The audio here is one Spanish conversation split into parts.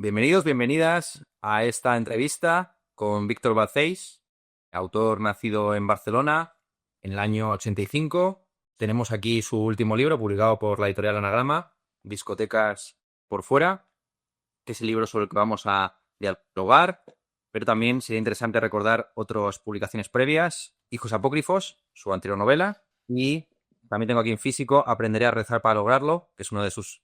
Bienvenidos, bienvenidas a esta entrevista con Víctor Balcells, autor nacido en Barcelona en el año 85. Tenemos aquí su último libro, publicado por la editorial Anagrama, Discotecas por fuera, que es el libro sobre el que vamos a dialogar, pero también sería interesante recordar otras publicaciones previas: Hijos Apócrifos, su anterior novela, y también tengo aquí en físico Aprenderé a rezar para lograrlo, que es una de sus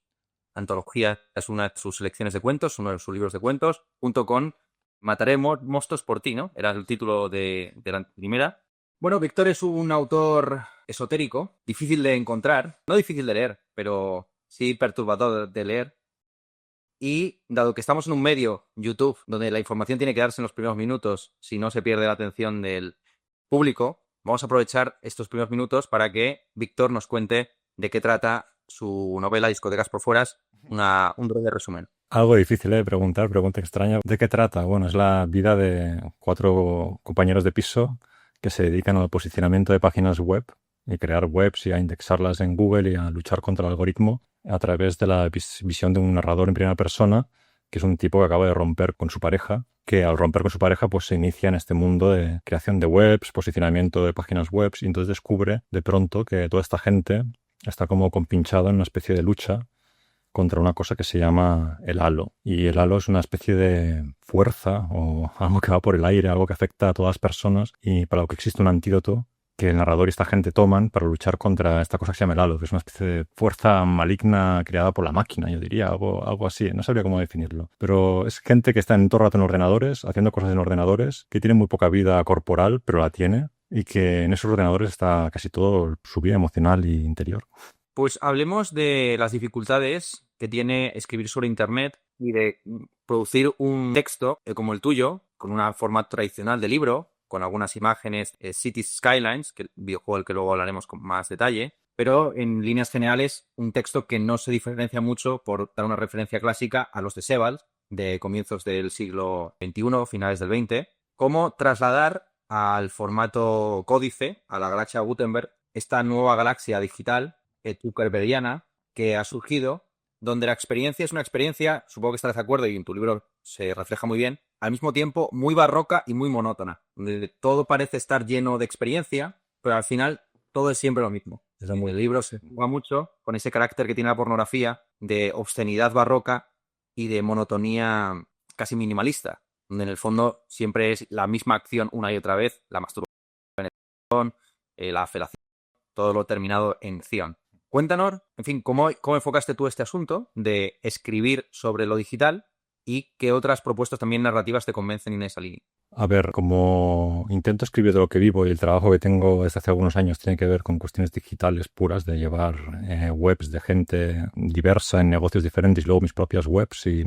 antologías, es una de sus selecciones de cuentos, uno de sus libros de cuentos, junto con Mataré monstruos por ti, ¿no? Era el título de la primera. Bueno, Víctor es un autor esotérico, difícil de encontrar, no difícil de leer, pero sí perturbador de leer. Y dado que estamos en un medio, YouTube, donde la información tiene que darse en los primeros minutos, si no se pierde la atención del público, vamos a aprovechar estos primeros minutos para que Víctor nos cuente de qué trata su novela Discotecas por fuera, un breve resumen. Algo difícil de preguntar, pregunta extraña. ¿De qué trata? Bueno, es la vida de 4 compañeros de piso que se dedican al posicionamiento de páginas web y crear webs y a indexarlas en Google y a luchar contra el algoritmo a través de la visión de un narrador en primera persona, que es un tipo que acaba de romper con su pareja, que al romper con su pareja pues se inicia en este mundo de creación de webs, posicionamiento de páginas web, y entonces descubre de pronto que toda esta gente está como compinchada en una especie de lucha contra una cosa que se llama el halo. Y el halo es una especie de fuerza o algo que va por el aire, algo que afecta a todas las personas y para lo que existe un antídoto que el narrador y esta gente toman para luchar contra esta cosa que se llama el halo, que es una especie de fuerza maligna creada por la máquina, yo diría, algo así, no sabría cómo definirlo. Pero es gente que está en todo el rato en ordenadores, haciendo cosas en ordenadores, que tiene muy poca vida corporal, pero la tiene, y que en esos ordenadores está casi todo su vida emocional y interior. Pues hablemos de las dificultades que tiene escribir sobre Internet y de producir un texto como el tuyo, con una forma tradicional de libro, con algunas imágenes, Cities Skylines, que el videojuego del que luego hablaremos con más detalle, pero en líneas generales un texto que no se diferencia mucho, por dar una referencia clásica, a los de Sebald, de comienzos del siglo XXI, finales del XX. Cómo trasladar al formato códice, a la galaxia Gutenberg, esta nueva galaxia digital zuckerbergiana que ha surgido, donde la experiencia es una experiencia, supongo que estarás de acuerdo y en tu libro se refleja muy bien, al mismo tiempo muy barroca y muy monótona, donde todo parece estar lleno de experiencia, pero al final todo es siempre lo mismo. El libro se juega mucho con ese carácter que tiene la pornografía de obscenidad barroca y de monotonía casi minimalista, donde en el fondo siempre es la misma acción una y otra vez: la masturbación, la felación, todo lo terminado en ción. Cuéntanos, en fin, cómo enfocaste tú este asunto de escribir sobre lo digital y qué otras propuestas también narrativas te convencen en esa línea. A ver, como intento escribir de lo que vivo y el trabajo que tengo desde hace algunos años tiene que ver con cuestiones digitales puras, de llevar webs de gente diversa en negocios diferentes y luego mis propias webs y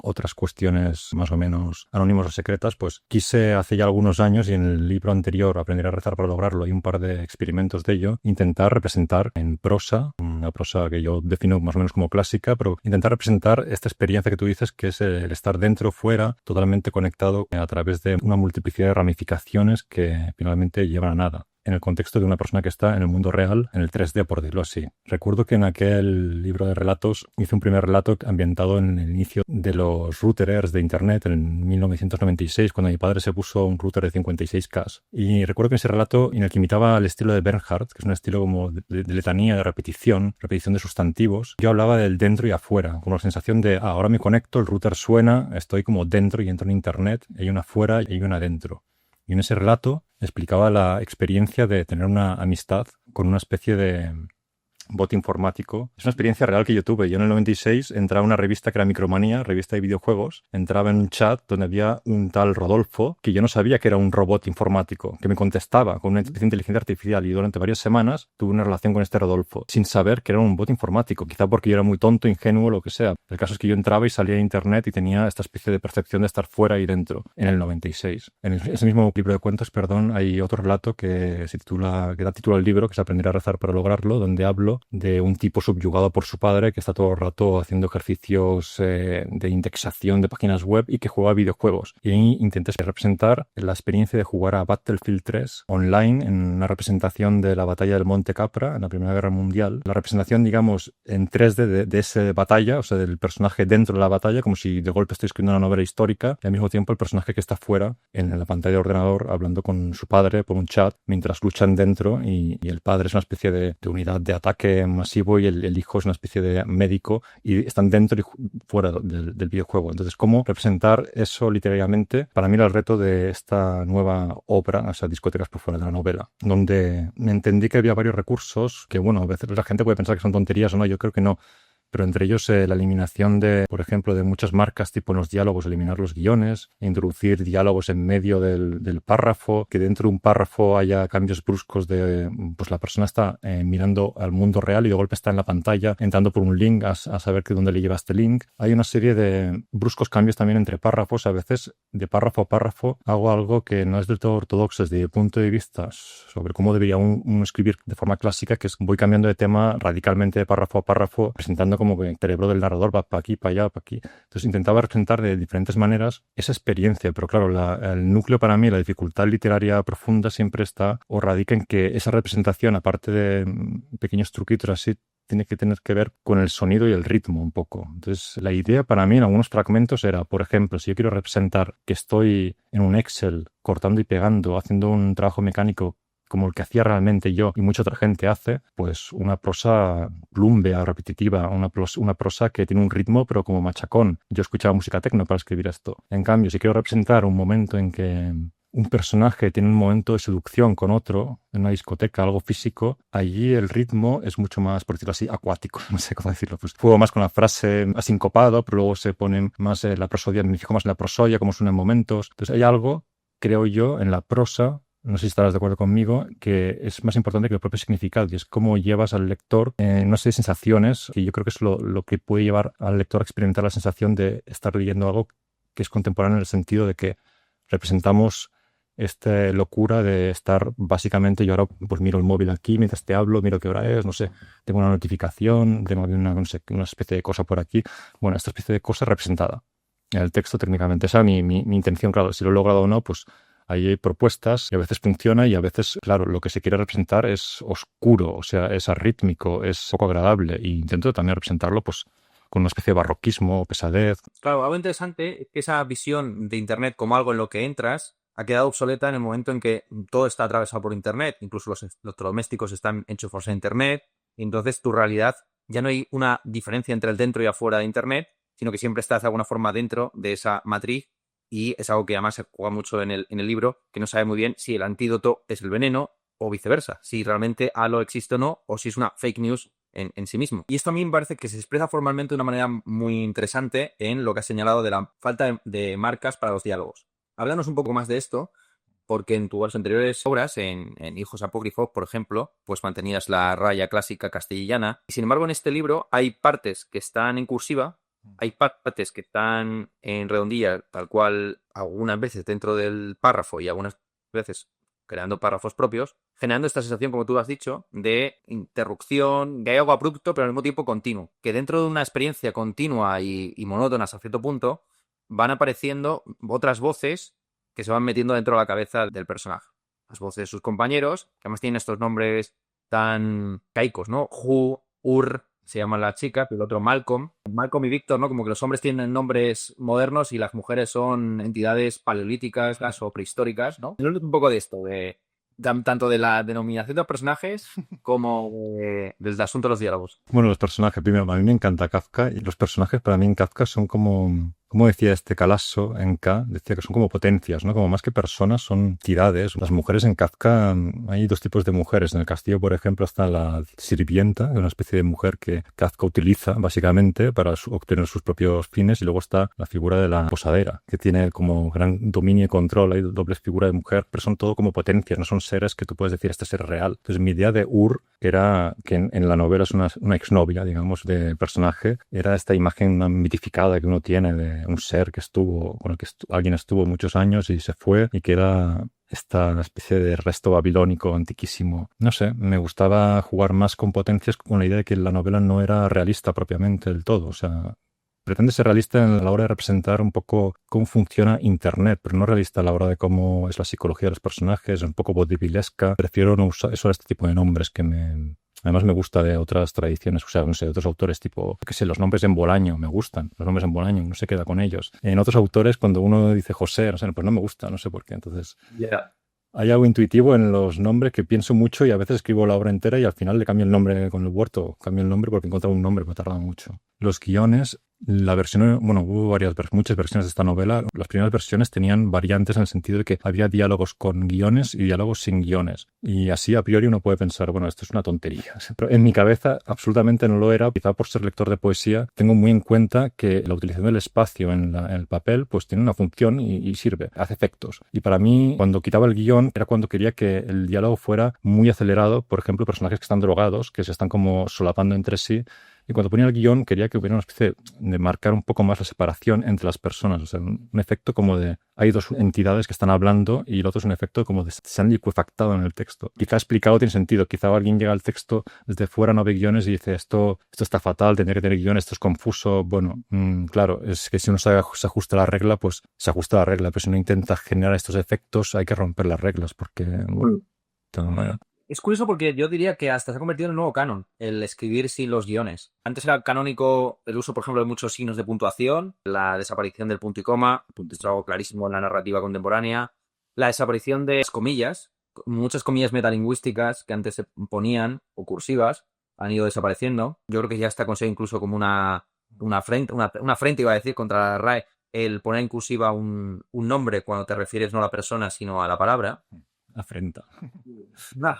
otras cuestiones más o menos anónimas o secretas, pues quise hace ya algunos años, y en el libro anterior, Aprender a rezar para lograrlo, y un par de experimentos de ello, intentar representar en prosa, una prosa que yo defino más o menos como clásica, pero intentar representar esta experiencia que tú dices, que es el estar dentro, fuera, totalmente conectado a través de una multiplicidad de ramificaciones que finalmente llevan a nada, en el contexto de una persona que está en el mundo real, en el 3D, por decirlo así. Recuerdo que en aquel libro de relatos hice un primer relato ambientado en el inicio de los routerers de Internet, en 1996, cuando mi padre se puso un router de 56K. Y recuerdo que ese relato, en el que imitaba el estilo de Bernhardt, que es un estilo como de letanía, de repetición de sustantivos, yo hablaba del dentro y afuera, con la sensación de, ahora me conecto, el router suena, estoy como dentro y entro en Internet, hay una afuera y hay una dentro. Y en ese relato explicaba la experiencia de tener una amistad con una especie de bot informático. Es una experiencia real que yo tuve. Yo en el 96 entraba a una revista que era Micromanía, revista de videojuegos. Entraba en un chat donde había un tal Rodolfo, que yo no sabía que era un robot informático, que me contestaba con una especie de inteligencia artificial, y durante varias semanas tuve una relación con este Rodolfo, sin saber que era un bot informático, quizá porque yo era muy tonto, ingenuo, lo que sea. El caso es que yo entraba y salía de internet y tenía esta especie de percepción de estar fuera y dentro, en el 96. En ese mismo libro de cuentos, hay otro relato que da título al libro, que es Aprender a rezar para lograrlo, donde hablo retrato de un tipo subyugado por su padre que está todo el rato haciendo ejercicios de indexación de páginas web y que juega videojuegos. Y ahí intenté representar la experiencia de jugar a Battlefield 3 online en una representación de la batalla del Monte Capra en la Primera Guerra Mundial. La representación, digamos, en 3D de esa batalla, o sea, del personaje dentro de la batalla, como si de golpe estoy escribiendo una novela histórica, y al mismo tiempo el personaje que está fuera en la pantalla de ordenador hablando con su padre por un chat mientras luchan dentro, y el padre es una especie de unidad de ataque masivo y el hijo es una especie de médico, y están dentro y fuera del videojuego. Entonces, ¿cómo representar eso literariamente? Para mí era el reto de esta nueva obra, o sea, Discotecas por fuera de la novela, donde me entendí que había varios recursos que, bueno, a veces la gente puede pensar que son tonterías o no, yo creo que no. Pero entre ellos la eliminación de, por ejemplo, de muchas marcas, tipo en los diálogos, eliminar los guiones, introducir diálogos en medio del párrafo, que dentro de un párrafo haya cambios bruscos de, pues la persona está mirando al mundo real y de golpe está en la pantalla entrando por un link a saber que dónde le lleva este link. Hay una serie de bruscos cambios también entre párrafos. A veces de párrafo a párrafo hago algo que no es del todo ortodoxo desde mi punto de vista sobre cómo debería uno escribir de forma clásica, que es voy cambiando de tema radicalmente de párrafo a párrafo, presentando como que el cerebro del narrador va para aquí, para allá, para aquí. Entonces intentaba representar de diferentes maneras esa experiencia, pero claro, el núcleo para mí, la dificultad literaria profunda siempre está o radica en que esa representación, aparte de pequeños truquitos así, tiene que tener que ver con el sonido y el ritmo un poco. Entonces la idea para mí en algunos fragmentos era, por ejemplo, si yo quiero representar que estoy en un Excel cortando y pegando, haciendo un trabajo mecánico como el que hacía realmente yo y mucha otra gente hace, pues una prosa plúmbea, repetitiva, una prosa que tiene un ritmo pero como machacón. Yo escuchaba música techno para escribir esto. En cambio, si quiero representar un momento en que un personaje tiene un momento de seducción con otro en una discoteca, algo físico, allí el ritmo es mucho más, por decirlo así, acuático, no sé cómo decirlo. Pues juego más con la frase asincopado, pero luego se pone más la prosodia, me fijo más en la prosodia, cómo suena en momentos. Entonces hay algo, creo yo, en la prosa, no sé si estarás de acuerdo conmigo, que es más importante que el propio significado, y es cómo llevas al lector en una serie de sensaciones, que yo creo que es lo que puede llevar al lector a experimentar la sensación de estar leyendo algo que es contemporáneo en el sentido de que representamos esta locura de estar básicamente, yo ahora pues miro el móvil aquí mientras te hablo, miro qué hora es, no sé, tengo una notificación, tengo no sé, una especie de cosa por aquí. Bueno, esta especie de cosa representada en el texto técnicamente. Esa es mi intención, claro, si lo he logrado o no, pues ahí hay propuestas y a veces funciona y a veces, claro, lo que se quiere representar es oscuro, o sea, es arrítmico, es poco agradable, e intento también representarlo pues con una especie de barroquismo o pesadez. Claro, algo interesante es que esa visión de Internet como algo en lo que entras ha quedado obsoleta en el momento en que todo está atravesado por Internet, incluso los electrodomésticos están enchufados en Internet, y entonces tu realidad ya no hay una diferencia entre el dentro y afuera de Internet, sino que siempre estás de alguna forma dentro de esa matriz, y es algo que además se juega mucho en el libro, que no sabe muy bien si el antídoto es el veneno o viceversa, si realmente algo existe o no, o si es una fake news en sí mismo. Y esto a mí me parece que se expresa formalmente de una manera muy interesante en lo que has señalado de la falta de marcas para los diálogos. Háblanos un poco más de esto, porque en tus anteriores obras, en Hijos Apócrifos, por ejemplo, pues mantenías la raya clásica castellana, y sin embargo en este libro hay partes que están en cursiva, hay partes que están en redondilla, tal cual algunas veces dentro del párrafo y algunas veces creando párrafos propios, generando esta sensación, como tú has dicho, de interrupción, de algo abrupto, pero al mismo tiempo continuo. Que dentro de una experiencia continua y monótona hasta cierto punto, van apareciendo otras voces que se van metiendo dentro de la cabeza del personaje. Las voces de sus compañeros, que además tienen estos nombres tan caicos, ¿no? Hu, Ur, se llama la chica, pero el otro Malcolm. Malcolm y Víctor, ¿no? Como que los hombres tienen nombres modernos y las mujeres son entidades paleolíticas o prehistóricas, ¿no? Háblanos un poco de esto, de tanto de la denominación de los personajes como del asunto de los diálogos. Bueno, los personajes, primero, a mí me encanta Kafka y los personajes para mí en Kafka son como decía este Calasso en K, decía que son como potencias, ¿no? Como más que personas, son entidades. Las mujeres en Kafka, hay dos tipos de mujeres. En el castillo, por ejemplo, está la sirvienta, una especie de mujer que Kafka utiliza básicamente para obtener sus propios fines, y luego está la figura de la posadera, que tiene como gran dominio y control. Hay doble figura de mujer, pero son todo como potencias, no son seres que tú puedes decir este ser real. Entonces mi idea de Ur era que en la novela es una exnovia, digamos, de personaje, era esta imagen mitificada que uno tiene de un ser que estuvo, con el que alguien estuvo muchos años y se fue, y que era esta especie de resto babilónico antiquísimo. No sé, me gustaba jugar más con potencias con la idea de que la novela no era realista propiamente del todo. O sea, pretende ser realista a la hora de representar un poco cómo funciona Internet, pero no realista a la hora de cómo es la psicología de los personajes, un poco vaudevilesca. Prefiero no usar eso, este tipo de nombres que además me gusta de otras tradiciones, o sea, no sé, de otros autores tipo, qué sé, los nombres en Bolaño me gustan, los nombres en Bolaño, no se queda con ellos. En otros autores, cuando uno dice José, no sé, pues no me gusta, no sé por qué. Entonces, Yeah. hay algo intuitivo en los nombres que pienso mucho y a veces escribo la obra entera y al final le cambio el nombre con el huerto, cambio el nombre porque he encontrado un nombre que me ha tardado mucho. Los guiones, la versión, bueno, hubo muchas versiones de esta novela. Las primeras versiones tenían variantes en el sentido de que había diálogos con guiones y diálogos sin guiones. Y así a priori uno puede pensar, bueno, esto es una tontería. Pero en mi cabeza absolutamente no lo era. Quizá por ser lector de poesía tengo muy en cuenta que la utilización del espacio en el papel pues tiene una función y sirve, hace efectos. Y para mí, cuando quitaba el guión, era cuando quería que el diálogo fuera muy acelerado. Por ejemplo, personajes que están drogados, que se están como solapando entre sí. Y cuando ponía el guión quería que hubiera una especie de marcar un poco más la separación entre las personas. O sea, un efecto como de hay dos entidades que están hablando y el otro es un efecto como de se han liquefactado en el texto. Quizá explicado tiene sentido. Quizá alguien llega al texto desde fuera, no ve guiones y dice esto está fatal, tendría que tener guiones, esto es confuso. Bueno, claro, es que si uno se ajusta a la regla, pues se ajusta a la regla. Pero si uno intenta generar estos efectos, hay que romper las reglas porque, bueno, de todas maneras. Es curioso porque yo diría que hasta se ha convertido en el nuevo canon, el escribir sin los guiones. Antes era canónico el uso, por ejemplo, de muchos signos de puntuación, la desaparición del punto y coma, esto es algo clarísimo en la narrativa contemporánea, la desaparición de las comillas, muchas comillas metalingüísticas que antes se ponían, o cursivas, han ido desapareciendo. Yo creo que ya está conseguido incluso como una afrenta, iba a decir, contra la RAE, el poner en cursiva un nombre cuando te refieres no a la persona, sino a la palabra. Afrenta. Nah,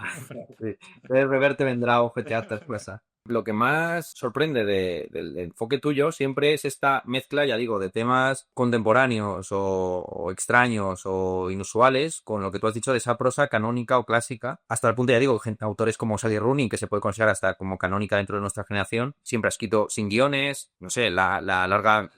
sí. El reverte vendrá o GTA cosa. Lo que más sorprende del enfoque tuyo siempre es esta mezcla, ya digo, de temas contemporáneos o extraños o inusuales con lo que tú has dicho de esa prosa canónica o clásica, hasta el punto, ya digo, autores como Sally Rooney, que se puede considerar hasta como canónica dentro de nuestra generación, siempre ha escrito sin guiones, no sé, la larga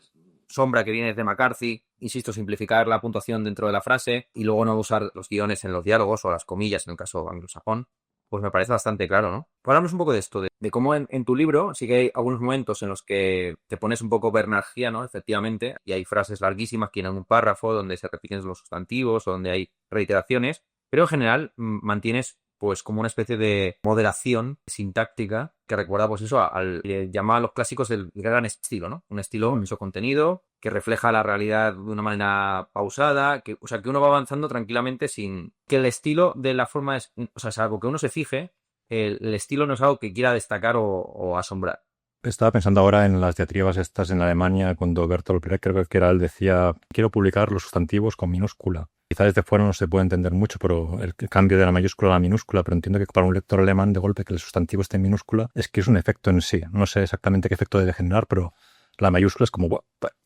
sombra que viene desde McCarthy, insisto, simplificar la puntuación dentro de la frase y luego no usar los guiones en los diálogos o las comillas en el caso anglosajón, pues me parece bastante claro, ¿no? Pues hablamos un poco de esto, de cómo en tu libro sí que hay algunos momentos en los que te pones un poco bernardiano, efectivamente, y hay frases larguísimas que en un párrafo donde se repiten los sustantivos o donde hay reiteraciones, pero en general mantienes pues como una especie de moderación sintáctica que recuerda pues eso al llamado a los clásicos el gran estilo, ¿no? Un estilo en su contenido que refleja la realidad de una manera pausada, o sea, que uno va avanzando tranquilamente sin que el estilo de la forma es, o sea, salvo que uno se fije, el estilo no es algo que quiera destacar o asombrar. Estaba pensando ahora en las diatribas estas en Alemania, cuando Bertolt Brecht, creo que era él, decía, quiero publicar los sustantivos con minúscula. Quizá desde fuera no se puede entender mucho, pero el cambio de la mayúscula a la minúscula, pero entiendo que para un lector alemán de golpe que el sustantivo esté en minúscula es que es un efecto en sí. No sé exactamente qué efecto debe generar, pero la mayúscula es como, "Buah,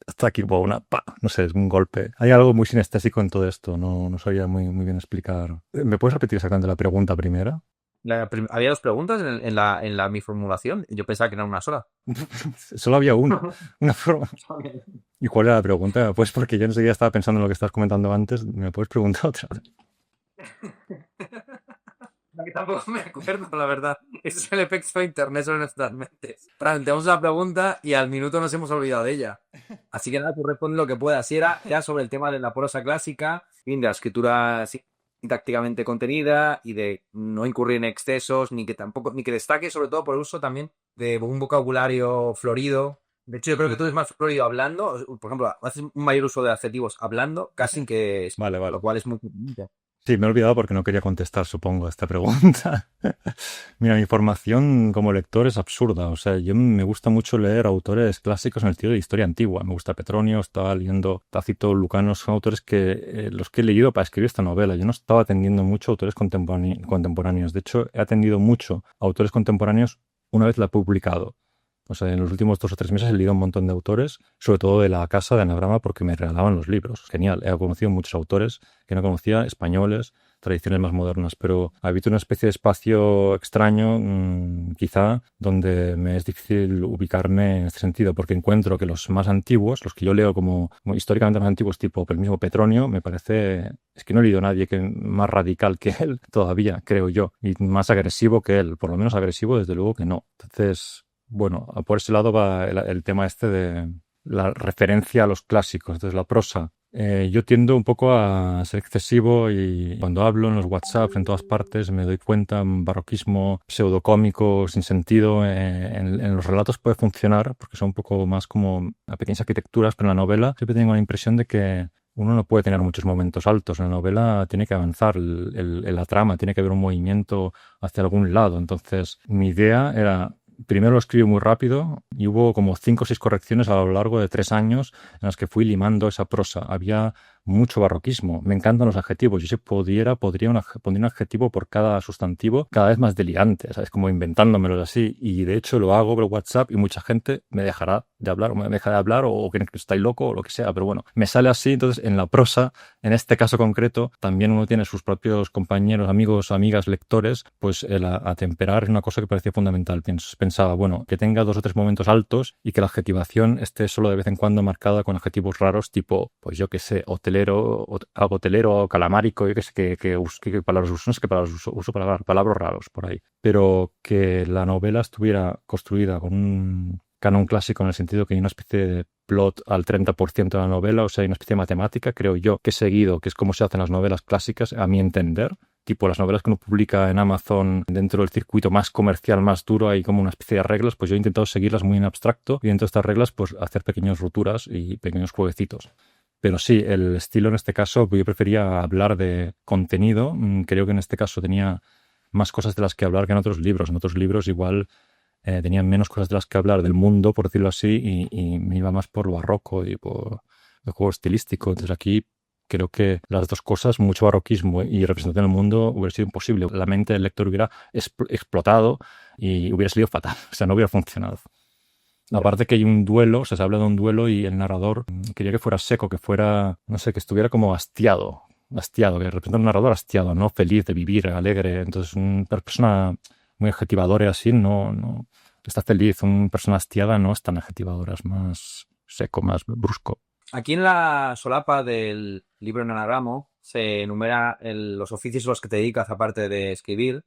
está aquí, no sé, es un golpe". Hay algo muy sinestésico en todo esto, no sabía muy bien explicar. ¿Me puedes repetir exactamente la pregunta primera? Había dos preguntas en mi formulación. Yo pensaba que era una sola. Solo había una forma. ¿Y cuál era la pregunta? Pues porque yo enseguida estaba pensando en lo que estabas comentando antes. ¿Me puedes preguntar otra vez? Que tampoco me acuerdo, la verdad. Ese es el efecto de internet sobre nuestras mentes. Planteamos una pregunta y al minuto nos hemos olvidado de ella. Así que nada, tú responde lo que puedas. Si era ya sobre el tema de la prosa clásica, de la escritura sintácticamente contenida y de no incurrir en excesos, ni que destaque sobre todo por el uso también de un vocabulario florido. De hecho, yo creo que tú eres más florido hablando. Por ejemplo, haces un mayor uso de adjetivos hablando, casi que Vale. lo cual es muy conveniente. Sí, me he olvidado porque no quería contestar, supongo, a esta pregunta. Mira, mi formación como lector es absurda. O sea, yo me gusta mucho leer autores clásicos en el estilo de historia antigua. Me gusta Petronio, estaba leyendo Tácito, Lucano, son autores que los que he leído para escribir esta novela. Yo no estaba atendiendo mucho a autores contemporáneos. De hecho, he atendido mucho a autores contemporáneos una vez la he publicado. O sea, en los últimos 2 o 3 meses he leído un montón de autores, sobre todo de la casa de Anagrama, porque me regalaban los libros. Genial. He conocido muchos autores que no conocía, españoles, tradiciones más modernas, pero habito una especie de espacio extraño, quizá, donde me es difícil ubicarme en este sentido, porque encuentro que los más antiguos, los que yo leo como históricamente más antiguos, tipo el mismo Petronio, me parece, es que no he leído a nadie más radical que él todavía, creo yo, y más agresivo que él, por lo menos agresivo desde luego que no. Entonces, bueno, por ese lado va el tema este de la referencia a los clásicos. Entonces, la prosa. Yo tiendo un poco a ser excesivo y cuando hablo en los WhatsApps, en todas partes, me doy cuenta, un barroquismo pseudocómico, sin sentido. En los relatos puede funcionar porque son un poco más como pequeñas arquitecturas, pero en la novela siempre tengo la impresión de que uno no puede tener muchos momentos altos. En la novela tiene que avanzar la trama, tiene que haber un movimiento hacia algún lado. Entonces, mi idea era primero lo escribí muy rápido y hubo como 5 o 6 correcciones a lo largo de 3 años en las que fui limando esa prosa. Había mucho barroquismo. Me encantan los adjetivos. Yo si pudiera, pondría un adjetivo por cada sustantivo cada vez más delirante, ¿sabes? Como inventándomelos así. Y de hecho lo hago por WhatsApp y mucha gente me dejará de hablar o me deja de hablar o que estoy loco o lo que sea. Pero bueno, me sale así. Entonces en la prosa, en este caso concreto, también uno tiene sus propios compañeros, amigos, amigas, lectores, pues el atemperar es una cosa que parecía fundamental. Pensaba, bueno, que tenga 2 o 3 momentos altos y que la adjetivación esté solo de vez en cuando marcada con adjetivos raros tipo, pues yo qué sé, hotelero, calamárico, yo qué sé, qué palabras uso, no sé qué palabras uso palabras raros por ahí. Pero que la novela estuviera construida con un canon clásico en el sentido que hay una especie de plot al 30% de la novela, o sea, hay una especie de matemática, creo yo, que he seguido, que es como se hacen las novelas clásicas, a mi entender. Tipo las novelas que uno publica en Amazon dentro del circuito más comercial, más duro, hay como una especie de reglas, pues yo he intentado seguirlas muy en abstracto y dentro de estas reglas pues hacer pequeñas rupturas y pequeños jueguecitos. Pero sí, el estilo en este caso, yo prefería hablar de contenido. Creo que en este caso tenía más cosas de las que hablar que en otros libros. En otros libros igual tenían menos cosas de las que hablar del mundo, por decirlo así, y me iba más por lo barroco y por el juego estilístico. Entonces aquí creo que las dos cosas, mucho barroquismo y representación del mundo, hubiera sido imposible. La mente del lector hubiera explotado y hubiera salido fatal. O sea, no hubiera funcionado. Aparte que hay un duelo, o sea, se habla de un duelo y el narrador quería que fuera seco, que fuera, no sé, que estuviera como hastiado, que representa un narrador hastiado, no feliz de vivir, alegre. Entonces, una persona muy adjetivadora así no está feliz. Una persona hastiada no es tan adjetivadora, es más seco, más brusco. Aquí en la solapa del libro en anagramo se enumera los oficios a los que te dedicas aparte de escribir.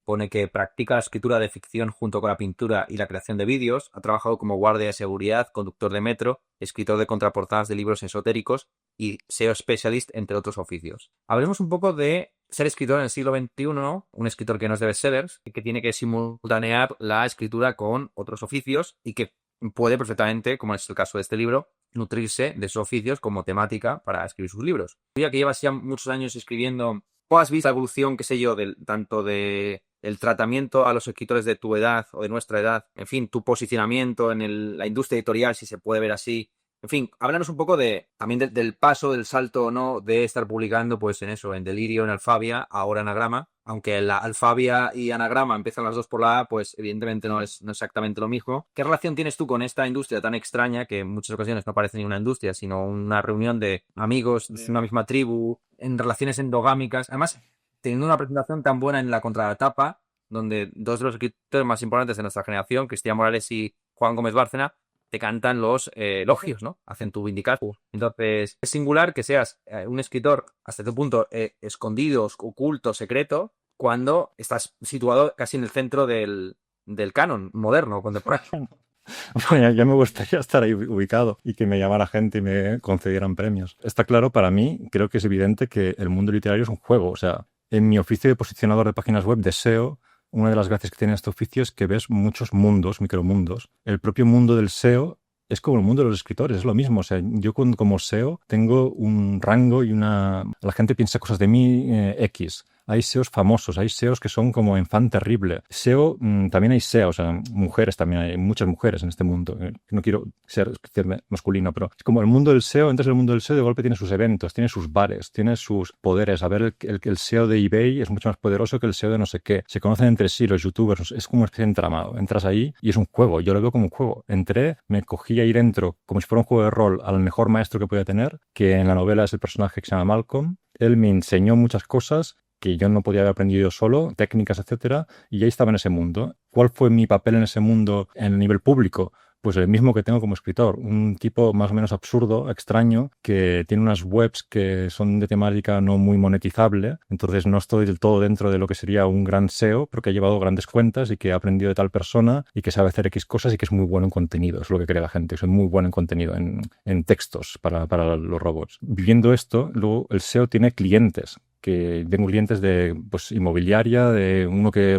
Pone que practica la escritura de ficción junto con la pintura y la creación de vídeos. Ha trabajado como guardia de seguridad, conductor de metro, escritor de contraportadas de libros esotéricos y SEO specialist, entre otros oficios. Hablemos un poco de ser escritor en el siglo XXI, un escritor que no es de bestsellers, que tiene que simultanear la escritura con otros oficios y que puede perfectamente, como es el caso de este libro, nutrirse de esos oficios como temática para escribir sus libros. Ya que llevas ya muchos años escribiendo, ¿cómo has visto la evolución, qué sé yo, tanto de el tratamiento a los escritores de tu edad o de nuestra edad, en fin, tu posicionamiento en la industria editorial, si se puede ver así? En fin, háblanos un poco también del paso, del salto o no de estar publicando pues en eso, en Delirio, en Alfabia, ahora Anagrama. Aunque la Alfabia y Anagrama empiezan las dos por la A, pues evidentemente no es exactamente lo mismo. ¿Qué relación tienes tú con esta industria tan extraña que en muchas ocasiones no parece ni una industria, sino una reunión de amigos de una misma tribu, en relaciones endogámicas? Además, teniendo una presentación tan buena en la contratapa, donde 2 de los escritores más importantes de nuestra generación, Cristian Morales y Juan Gómez Bárcena, te cantan los elogios, ¿no? Hacen tu vindicatus. Entonces, es singular que seas un escritor hasta cierto punto escondido, oculto, secreto, cuando estás situado casi en el centro del canon moderno, contemporáneo. Bueno, ya me gustaría estar ahí ubicado y que me llamara gente y me concedieran premios. Está claro para mí, creo que es evidente que el mundo literario es un juego. O sea, en mi oficio de posicionador de páginas web de SEO, una de las gracias que tiene este oficio es que ves muchos mundos, micromundos. El propio mundo del SEO es como el mundo de los escritores, es lo mismo. O sea, yo como SEO tengo un rango y la gente piensa cosas de mí X. Hay SEOs famosos, hay SEOs que son como en fan terrible. SEO, también hay SEO, o sea, mujeres también, hay muchas mujeres en este mundo. No quiero ser masculino, pero es como el mundo del SEO, entras en el mundo del SEO, de golpe tiene sus eventos, tiene sus bares, tiene sus poderes. A ver, el SEO de eBay es mucho más poderoso que el SEO de no sé qué. Se conocen entre sí los youtubers, es como una especie de entramado. Entras ahí y es un juego, yo lo veo como un juego. Entré, me cogí ahí dentro como si fuera un juego de rol al mejor maestro que podía tener, que en la novela es el personaje que se llama Malcolm. Él me enseñó muchas cosas que yo no podía haber aprendido yo solo, técnicas, etcétera, y ahí estaba en ese mundo. ¿Cuál fue mi papel en ese mundo en el nivel público? Pues el mismo que tengo como escritor, un tipo más o menos absurdo, extraño, que tiene unas webs que son de temática no muy monetizable, entonces no estoy del todo dentro de lo que sería un gran SEO, pero que ha llevado grandes cuentas y que ha aprendido de tal persona y que sabe hacer X cosas y que es muy bueno en contenido, es lo que cree la gente, soy muy bueno en contenido, en textos para los robots. Viviendo esto, luego el SEO tiene clientes, que tengo clientes de pues, inmobiliaria, de uno que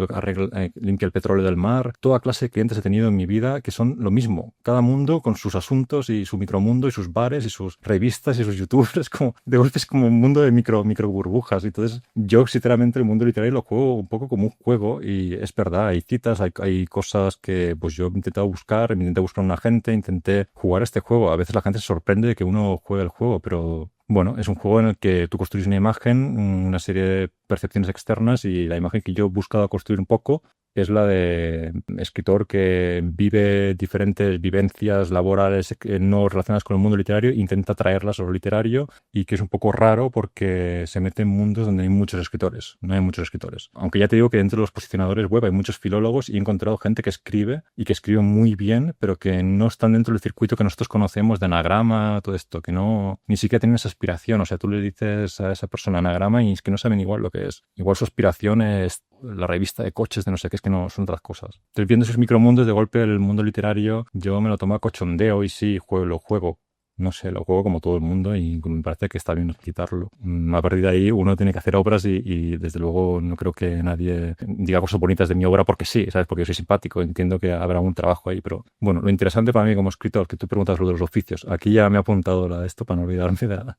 limpia el petróleo del mar, toda clase de clientes he tenido en mi vida que son lo mismo, cada mundo con sus asuntos y su micromundo y sus bares y sus revistas y sus youtubers, como de golpe es como un mundo de micro burbujas. Entonces yo sinceramente el mundo literario lo juego un poco como un juego y es verdad, hay citas, hay cosas que pues yo he intentado buscar, intenté buscar un agente, intenté jugar este juego. A veces la gente se sorprende de que uno juegue el juego, pero bueno, es un juego en el que tú construyes una imagen, una serie de percepciones externas y la imagen que yo he buscado construir un poco es la de escritor que vive diferentes vivencias laborales no relacionadas con el mundo literario e intenta traerlas a lo literario y que es un poco raro porque se mete en mundos donde hay muchos escritores, no hay muchos escritores. Aunque ya te digo que dentro de los posicionadores web hay muchos filólogos y he encontrado gente que escribe y que escribe muy bien, pero que no están dentro del circuito que nosotros conocemos de anagrama, todo esto, que no, ni siquiera tienen esa aspiración. O sea, tú le dices a esa persona anagrama y es que no saben igual lo que es. Igual su aspiración es la revista de coches de no sé qué, es que no son otras cosas. Entonces, viendo esos micromundos, de golpe el mundo literario, yo me lo tomo a cochondeo y sí, lo juego. No sé, lo juego como todo el mundo y me parece que está bien quitarlo. A partir de ahí uno tiene que hacer obras y desde luego no creo que nadie diga cosas bonitas de mi obra porque sí, ¿sabes? Porque yo soy simpático, entiendo que habrá un trabajo ahí, pero bueno, lo interesante para mí como escritor, que tú preguntas lo de los oficios, aquí ya me he apuntado esto para no olvidarme de...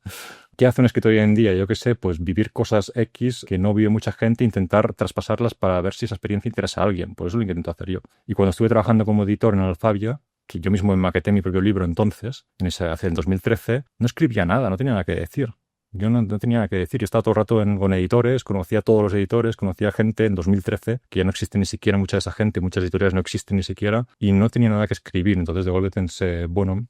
¿Qué hace un escritor hoy en día? Yo qué sé, pues vivir cosas X que no vive mucha gente, intentar traspasarlas para ver si esa experiencia interesa a alguien. Por eso lo intento hacer yo. Y cuando estuve trabajando como editor en Alfabia, que yo mismo me maqueté mi propio libro entonces, hacia el 2013, no escribía nada, no tenía nada que decir. Yo no tenía nada que decir. Yo estaba todo el rato con editores, conocía a todos los editores, conocía gente en 2013, que ya no existe ni siquiera mucha de esa gente, muchas editoriales no existen ni siquiera, y no tenía nada que escribir. Entonces de golpe pensé, bueno,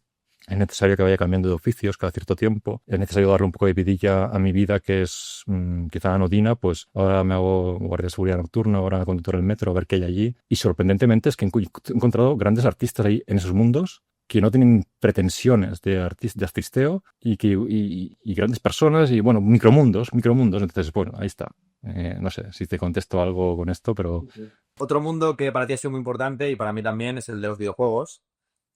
es necesario que vaya cambiando de oficios cada cierto tiempo. Es necesario darle un poco de vidilla a mi vida, que es quizá anodina. Pues ahora me hago guardia de seguridad nocturno, ahora conductor del metro, a ver qué hay allí. Y sorprendentemente es que he encontrado grandes artistas ahí en esos mundos que no tienen pretensiones de artisteo y grandes personas y, bueno, micromundos. Entonces, bueno, ahí está. No sé si te contesto algo con esto, pero... Otro mundo que para ti ha sido muy importante y para mí también es el de los videojuegos.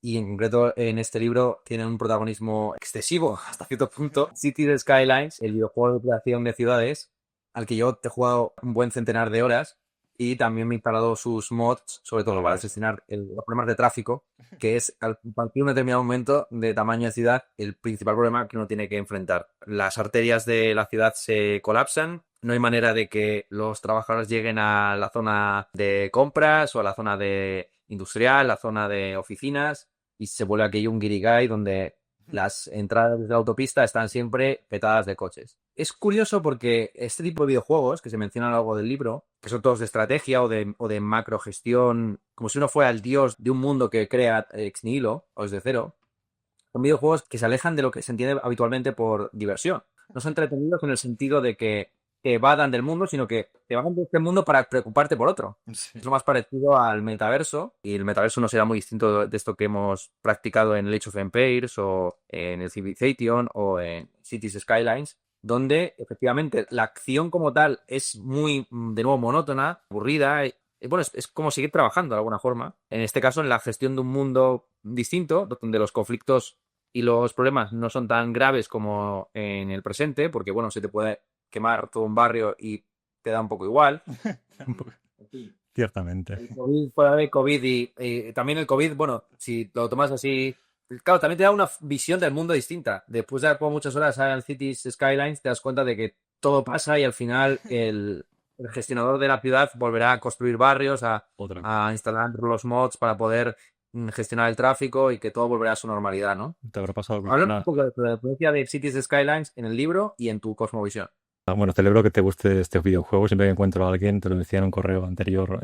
Y en concreto en este libro tiene un protagonismo excesivo hasta cierto punto. Cities Skylines, el videojuego de creación de ciudades, al que yo te he jugado un buen centenar de horas y también me he instalado sus mods, sobre todo para gestionar los problemas de tráfico, que es a partir de un determinado momento de tamaño de ciudad el principal problema que uno tiene que enfrentar. Las arterias de la ciudad se colapsan, no hay manera de que los trabajadores lleguen a la zona de compras o a la zona de industrial, la zona de oficinas, y se vuelve aquello un guirigay donde las entradas de la autopista están siempre petadas de coches. Es curioso porque este tipo de videojuegos, que se mencionan a lo largo del libro, que son todos de estrategia o de macrogestión, como si uno fuera el dios de un mundo que crea ex nihilo o desde cero, son videojuegos que se alejan de lo que se entiende habitualmente por diversión. No son entretenidos en el sentido de que te evadan del mundo, sino que te evadan de este mundo para preocuparte por otro. Sí. Es lo más parecido al metaverso, y el metaverso no será muy distinto de esto que hemos practicado en el Age of Empires o en el Civilization o en Cities Skylines, donde efectivamente la acción como tal es muy, de nuevo, monótona, aburrida. Bueno, es como seguir trabajando de alguna forma. En este caso, en la gestión de un mundo distinto, donde los conflictos y los problemas no son tan graves como en el presente, porque, bueno, se te puede quemar todo un barrio y te da un poco igual. Ciertamente. El COVID, fuera de COVID y también el COVID, bueno, si lo tomas así, claro, también te da una visión del mundo distinta. Después de haber jugado muchas horas en Cities Skylines, te das cuenta de que todo pasa y al final el gestionador de la ciudad volverá a construir barrios, a instalar los mods para poder gestionar el tráfico y que todo volverá a su normalidad, ¿no? Te habrá pasado Habla un poco de la influencia de Cities Skylines en el libro y en tu cosmovisión. Bueno, celebro que te guste este videojuego. Siempre que encuentro a alguien, te lo decía en un correo anterior,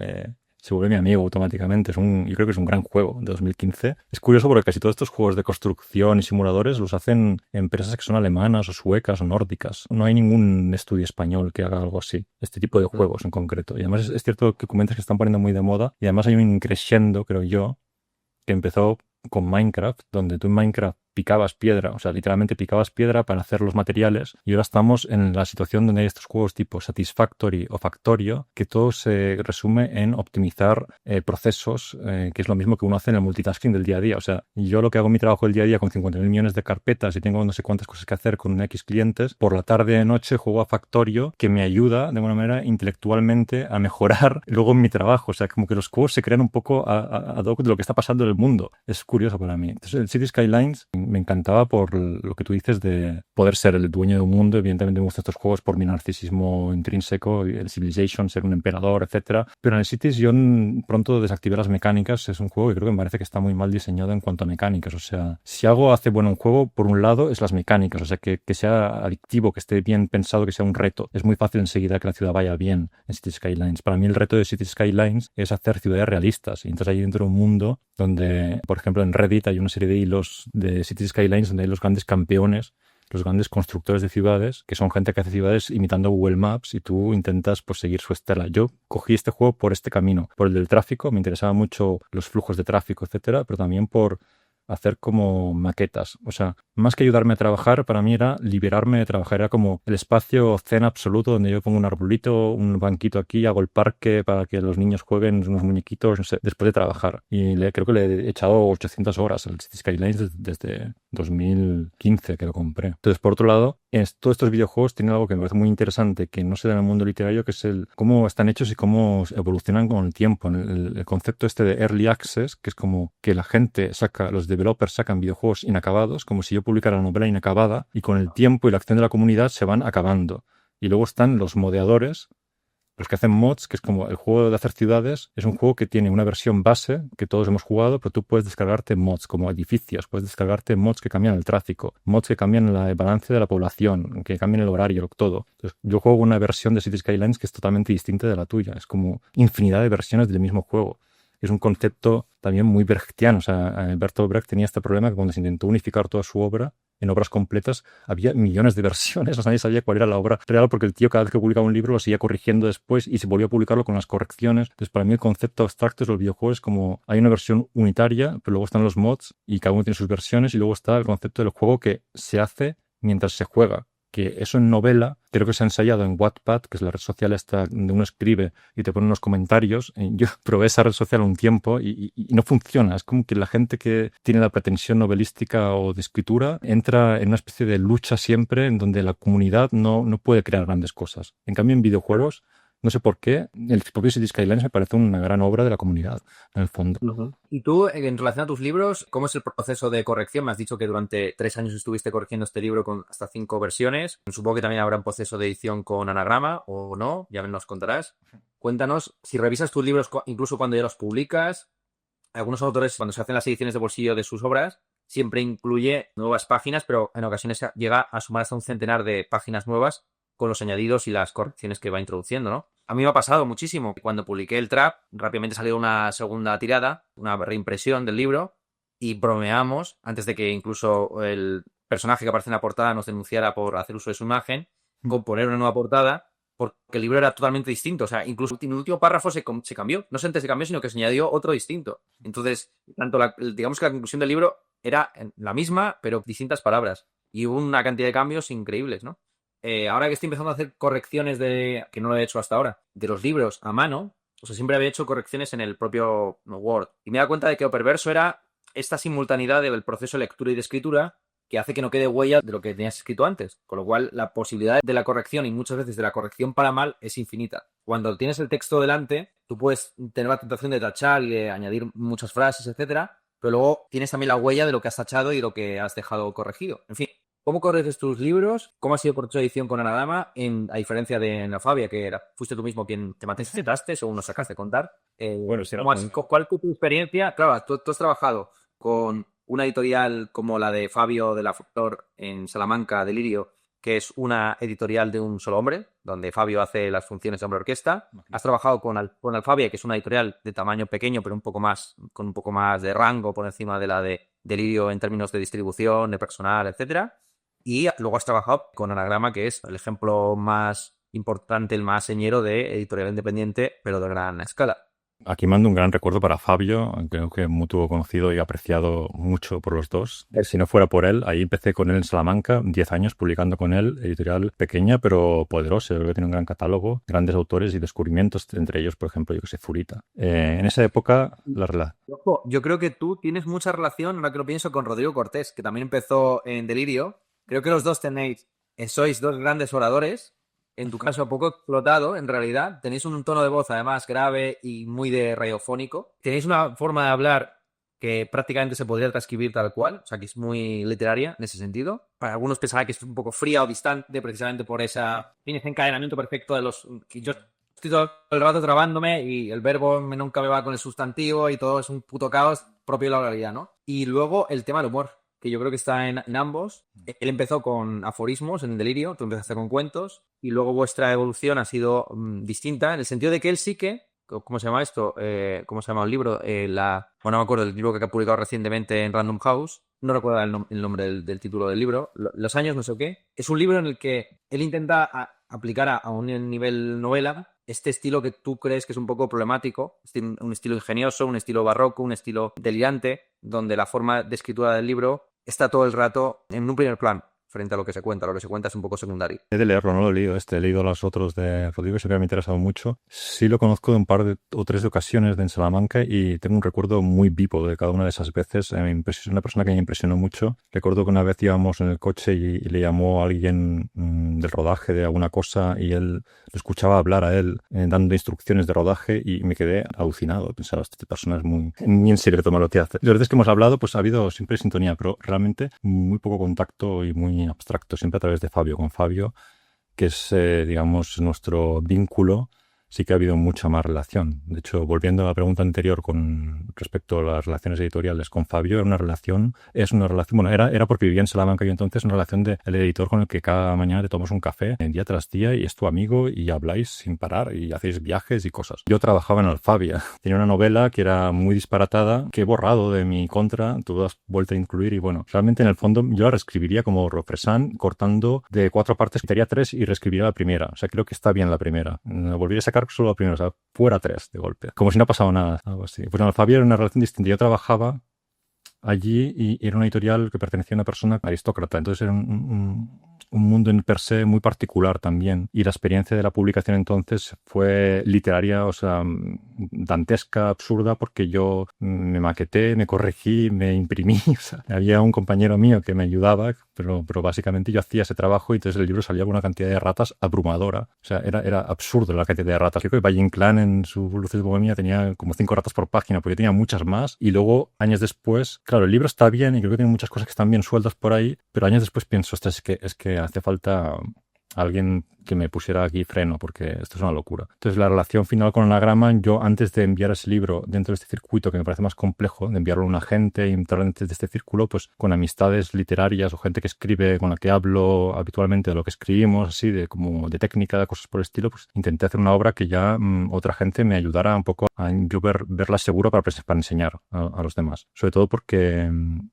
se vuelve mi amigo automáticamente. Yo creo que es un gran juego de 2015. Es curioso porque casi todos estos juegos de construcción y simuladores los hacen empresas que son alemanas o suecas o nórdicas. No hay ningún estudio español que haga algo así, este tipo de juegos en concreto. Y además es cierto que comentas que están poniendo muy de moda y además hay un crescendo, creo yo, que empezó con Minecraft, donde tú en Minecraft picabas piedra, o sea, literalmente picabas piedra para hacer los materiales, y ahora estamos en la situación donde hay estos juegos tipo Satisfactory o Factorio, que todo se resume en optimizar procesos, que es lo mismo que uno hace en el multitasking del día a día. O sea, yo lo que hago en mi trabajo el día a día con 50.000 millones de carpetas y tengo no sé cuántas cosas que hacer con X clientes, por la tarde y noche juego a Factorio, que me ayuda de alguna manera intelectualmente a mejorar luego en mi trabajo. O sea, como que los juegos se crean un poco ad hoc de lo que está pasando en el mundo. Es curioso para mí. Entonces, el City Skylines me encantaba por lo que tú dices de poder ser el dueño de un mundo. Evidentemente me gustan estos juegos por mi narcisismo intrínseco, el Civilization, ser un emperador, etcétera. Pero en el Cities yo pronto desactivé las mecánicas. Es un juego que creo que me parece que está muy mal diseñado en cuanto a mecánicas. O sea, si algo hace bueno un juego, por un lado, es las mecánicas. O sea, que sea adictivo, que esté bien pensado, que sea un reto. Es muy fácil enseguida que la ciudad vaya bien en City Skylines. Para mí el reto de City Skylines es hacer ciudades realistas. Y entonces hay dentro de un mundo donde, por ejemplo, en Reddit hay una serie de hilos de Cities Skylines donde hay los grandes campeones, los grandes constructores de ciudades, que son gente que hace ciudades imitando Google Maps y tú intentas pues seguir su estela. Yo cogí este juego por este camino, por el del tráfico, me interesaban mucho los flujos de tráfico, etcétera, pero también por hacer como maquetas. O sea, más que ayudarme a trabajar, para mí era liberarme de trabajar. Era como el espacio zen absoluto donde yo pongo un arbolito, un banquito aquí, hago el parque para que los niños jueguen unos muñequitos, no sé, después de trabajar. Y creo que le he echado 800 horas al City Skylines desde 2015 que lo compré. Entonces, por otro lado, todos estos videojuegos tienen algo que me parece muy interesante, que no se da en el mundo literario, que es el cómo están hechos y cómo evolucionan con el tiempo. El concepto este de Early Access, que es como que la gente los developers sacan videojuegos inacabados, como si yo publicara una novela inacabada, y con el tiempo y la acción de la comunidad se van acabando. Y luego están los modeadores, los que hacen mods, que es como el juego de hacer ciudades, es un juego que tiene una versión base que todos hemos jugado, pero tú puedes descargarte mods como edificios, puedes descargarte mods que cambian el tráfico, mods que cambian el balance de la población, que cambian el horario, todo. Entonces, yo juego una versión de Cities Skylines que es totalmente distinta de la tuya. Es como infinidad de versiones del mismo juego. Es un concepto también muy brechtiano. O sea, Bertolt Brecht tenía este problema que cuando se intentó unificar toda su obra en obras completas, había millones de versiones. O sea, nadie sabía cuál era la obra real porque el tío cada vez que publicaba un libro lo seguía corrigiendo después y se volvió a publicarlo con las correcciones. Entonces, para mí el concepto abstracto de los videojuegos es como hay una versión unitaria, pero luego están los mods y cada uno tiene sus versiones y luego está el concepto del juego que se hace mientras se juega. Que eso en novela creo que se ha ensayado en Wattpad, que es la red social esta donde uno escribe y te pone unos comentarios. Yo probé esa red social un tiempo y no funciona. Es como que la gente que tiene la pretensión novelística o de escritura entra en una especie de lucha siempre en donde la comunidad no puede crear grandes cosas. En cambio, en videojuegos, no sé por qué, el propio City Skylines me parece una gran obra de la comunidad, en el fondo. Y tú, en relación a tus libros, ¿cómo es el proceso de corrección? Me has dicho que durante 3 años estuviste corrigiendo este libro con hasta 5 versiones. Supongo que también habrá un proceso de edición con anagrama o no, ya nos contarás. Cuéntanos, si revisas tus libros incluso cuando ya los publicas, algunos autores cuando se hacen las ediciones de bolsillo de sus obras, siempre incluye nuevas páginas, pero en ocasiones llega a sumar hasta un centenar de páginas nuevas con los añadidos y las correcciones que va introduciendo, ¿no? A mí me ha pasado muchísimo. Cuando publiqué el Trap, rápidamente salió una segunda tirada, una reimpresión del libro, y bromeamos, antes de que incluso el personaje que aparece en la portada nos denunciara por hacer uso de su imagen, con poner una nueva portada, porque el libro era totalmente distinto. O sea, incluso en el último párrafo se cambió. No solamente se cambió, sino que se añadió otro distinto. Entonces, tanto digamos que la conclusión del libro era la misma, pero distintas palabras. Y hubo una cantidad de cambios increíbles, ¿no? Ahora que estoy empezando a hacer correcciones que no lo he hecho hasta ahora, de los libros a mano, o sea, siempre había hecho correcciones en el propio Word. Y me he dado cuenta de que lo perverso era esta simultaneidad del proceso de lectura y de escritura que hace que no quede huella de lo que tenías escrito antes. Con lo cual, la posibilidad de la corrección y muchas veces de la corrección para mal es infinita. Cuando tienes el texto delante, tú puedes tener la tentación de tachar y de añadir muchas frases, etcétera, pero luego tienes también la huella de lo que has tachado y lo que has dejado corregido. En fin, ¿cómo corriges tus libros? ¿Cómo ha sido por tu edición con Anadama? A diferencia de Anafabia, que fuiste tú mismo quien te matiste según nos sacaste de contar. Bueno, sí, ¿Cuál fue tu experiencia? Claro, tú has trabajado con una editorial como la de Fabio de la Flor en Salamanca, Delirio, que es una editorial de un solo hombre, donde Fabio hace las funciones de hombre orquesta. Has trabajado con Alfabia, que es una editorial de tamaño pequeño, pero con un poco más de rango por encima de la de Delirio en términos de distribución, de personal, etcétera. Y luego has trabajado con Anagrama, que es el ejemplo más importante, el más señero de editorial independiente, pero de gran escala. Aquí mando un gran recuerdo para Fabio, creo que mutuo conocido y apreciado mucho por los dos. Si no fuera por él, ahí empecé con él en Salamanca, 10 años publicando con él, editorial pequeña pero poderosa, creo que tiene un gran catálogo, grandes autores y descubrimientos, entre ellos, por ejemplo, yo que sé, Zurita. En esa época, Ojo, yo creo que tú tienes mucha relación, ahora que lo pienso, con Rodrigo Cortés, que también empezó en Delirio. Creo que los dos sois dos grandes oradores. En tu caso, poco explotado, en realidad. Tenéis un tono de voz, además, grave y muy de radiofónico. Tenéis una forma de hablar que prácticamente se podría transcribir tal cual, o sea, que es muy literaria en ese sentido. Para algunos pensará que es un poco fría o distante, precisamente por ese encadenamiento perfecto de los... que yo estoy todo el rato trabándome y el verbo nunca me va con el sustantivo y todo es un puto caos propio de la oralidad, ¿no? Y luego el tema del humor, que yo creo que está en ambos. Él empezó con aforismos en Delirio, tú empezaste con cuentos, y luego vuestra evolución ha sido distinta, en el sentido de que él sí que, ¿cómo se llama esto? ¿Cómo se llama el libro? Bueno, no me acuerdo, el libro que ha publicado recientemente en Random House, no recuerdo el nombre del título del libro, Los años no sé qué. Es un libro en el que él intenta aplicar a un nivel novela este estilo que tú crees que es un poco problemático, un estilo ingenioso, un estilo barroco, un estilo delirante, donde la forma de escritura del libro está todo el rato en un primer plano frente a lo que se cuenta. Lo que se cuenta es un poco secundario. He de leerlo, no lo he leído he leído los otros de Rodrigo y siempre me ha interesado mucho. Sí lo conozco de un par o tres de ocasiones en Salamanca y tengo un recuerdo muy vivo de cada una de esas veces. Es una persona que me impresionó mucho. Recuerdo que una vez íbamos en el coche y le llamó a alguien del rodaje de alguna cosa y él lo escuchaba hablar a él dando instrucciones de rodaje y me quedé alucinado. Pensaba, esta persona es muy en serio que toma lo que hace. Las veces que hemos hablado pues ha habido siempre sintonía, pero realmente muy poco contacto y muy abstracto, siempre a través de Fabio. Con Fabio, que es, digamos, nuestro vínculo, sí que ha habido mucha más relación. De hecho, volviendo a la pregunta anterior con respecto a las relaciones editoriales con Fabio, es una relación, bueno, era porque vivía en Salamanca yo entonces, una relación del editor con el que cada mañana te tomas un café día tras día y es tu amigo y habláis sin parar y hacéis viajes y cosas. Yo trabajaba en Alfabia, tenía una novela que era muy disparatada, que he borrado de mi contra, tú has vuelto a incluir y bueno, realmente en el fondo yo la reescribiría como Roffresan, cortando de 4 partes, quitaría 3 y reescribiría la primera. O sea, creo que está bien la primera. Volvería a sacar solo la primera, o sea, fuera 3 de golpe. Como si no ha pasado nada, algo así. Pues en Alfabia era una relación distinta. Yo trabajaba allí y era una editorial que pertenecía a una persona aristócrata. Entonces era un mundo en per se muy particular también. Y la experiencia de la publicación entonces fue literaria, o sea, dantesca, absurda, porque yo me maqueté, me corregí, me imprimí. O sea, había un compañero mío que me ayudaba, pero básicamente yo hacía ese trabajo y entonces el libro salía con una cantidad de ratas abrumadora. O sea, era absurdo la cantidad de ratas. Creo que Valle Inclán en su Luces de Bohemia tenía como 5 ratas por página, porque yo tenía muchas más. Y luego, años después, claro, el libro está bien y creo que tiene muchas cosas que están bien sueltas por ahí, pero años después pienso, ostras, es que hace falta alguien que me pusiera aquí freno, porque esto es una locura. Entonces, la relación final con Anagrama, yo antes de enviar ese libro dentro de este circuito, que me parece más complejo, de enviarlo a un agente y entrar dentro de este círculo, pues con amistades literarias o gente que escribe, con la que hablo habitualmente de lo que escribimos, así, como de técnica, cosas por el estilo, pues intenté hacer una obra que ya otra gente me ayudara un poco a yo verla segura para enseñar a los demás. Sobre todo porque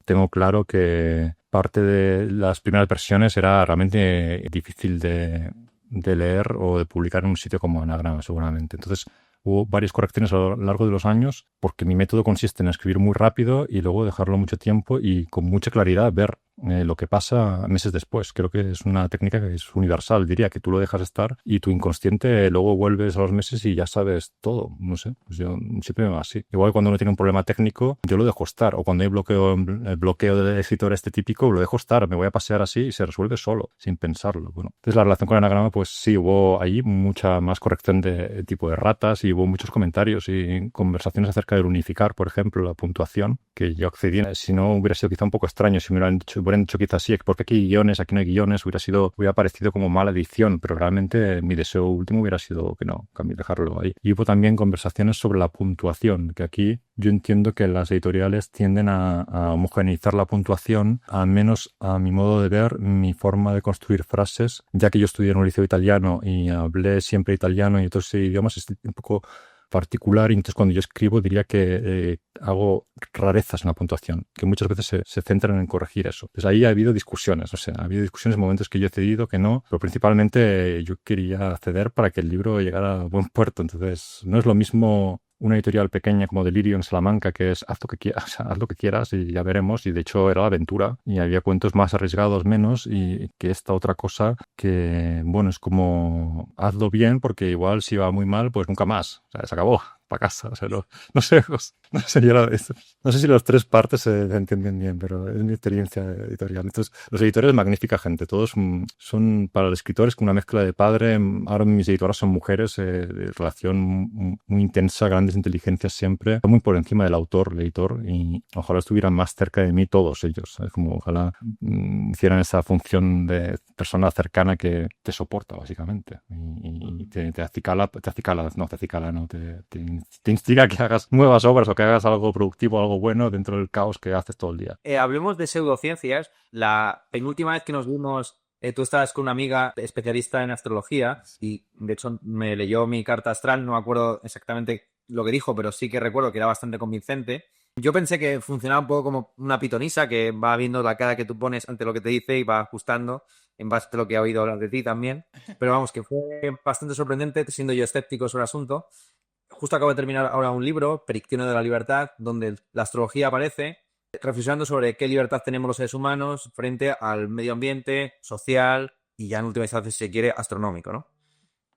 tengo claro que parte de las primeras versiones era realmente difícil de leer o de publicar en un sitio como Anagrama, seguramente. Entonces, hubo varias correcciones a lo largo de los años porque mi método consiste en escribir muy rápido y luego dejarlo mucho tiempo y con mucha claridad ver lo que pasa meses después. Creo que es una técnica que es universal, diría, que tú lo dejas estar y tu inconsciente luego vuelves a los meses y ya sabes todo. No sé, pues yo siempre me va así. Igual cuando uno tiene un problema técnico, yo lo dejo estar. O cuando hay el bloqueo del escritor este típico, lo dejo estar. Me voy a pasear así y se resuelve solo, sin pensarlo. Bueno, entonces la relación con el Anagrama, pues sí, hubo ahí mucha más corrección de tipo de ratas y hubo muchos comentarios y conversaciones acerca del unificar, por ejemplo, la puntuación. que yo accedí. Si no, hubiera sido quizá un poco extraño. Si me hubieran dicho quizás sí, porque aquí hay guiones, aquí no hay guiones, hubiera parecido como mala edición, pero realmente mi deseo último hubiera sido que no, dejarlo ahí. Y hubo también conversaciones sobre la puntuación, que aquí yo entiendo que las editoriales tienden a homogeneizar la puntuación, al menos a mi modo de ver, mi forma de construir frases, ya que yo estudié en un liceo italiano y hablé siempre italiano y otros idiomas, es un poco particular, y entonces cuando yo escribo diría que hago rarezas en la puntuación, que muchas veces se centran en corregir eso. Pues ahí ha habido discusiones, o sea, ha habido discusiones en momentos que yo he cedido, que no, pero principalmente yo quería ceder para que el libro llegara a buen puerto. Entonces no es lo mismo una editorial pequeña como Delirio en Salamanca, que es haz lo que quieras, o sea, haz lo que quieras y ya veremos, y de hecho era la aventura y había cuentos más arriesgados, menos, y que esta otra cosa que, bueno, es como hazlo bien porque igual si va muy mal, pues nunca más, o sea, se acabó, para casa, o sea, no sé, no sé, no sé si las tres partes se entienden bien, pero es mi experiencia editorial. Entonces, los editores, magnífica gente, todos son para los escritores como una mezcla de padre. Ahora mis editoras son mujeres, de relación muy intensa, grandes inteligencias siempre, muy por encima del autor, el editor, y ojalá estuvieran más cerca de mí todos ellos, ¿sabes? Como ojalá hicieran esa función de persona cercana que te soporta, básicamente, y te acicala, te instiga a que hagas nuevas obras o que hagas algo productivo, algo bueno dentro del caos que haces todo el día. Hablemos de pseudociencias. La penúltima vez que nos vimos, tú estabas con una amiga especialista en astrología y de hecho me leyó mi carta astral, no me acuerdo exactamente lo que dijo, pero sí que recuerdo que era bastante convincente. Yo pensé que funcionaba un poco como una pitonisa que va viendo la cara que tú pones ante lo que te dice y va ajustando en base a lo que ha oído hablar de ti también. Pero vamos, que fue bastante sorprendente, siendo yo escéptico sobre el asunto. Justo acabo de terminar ahora un libro, Perictiones de la Libertad, donde la astrología aparece reflexionando sobre qué libertad tenemos los seres humanos frente al medio ambiente, social y ya en última instancia, si se quiere, astronómico, ¿no?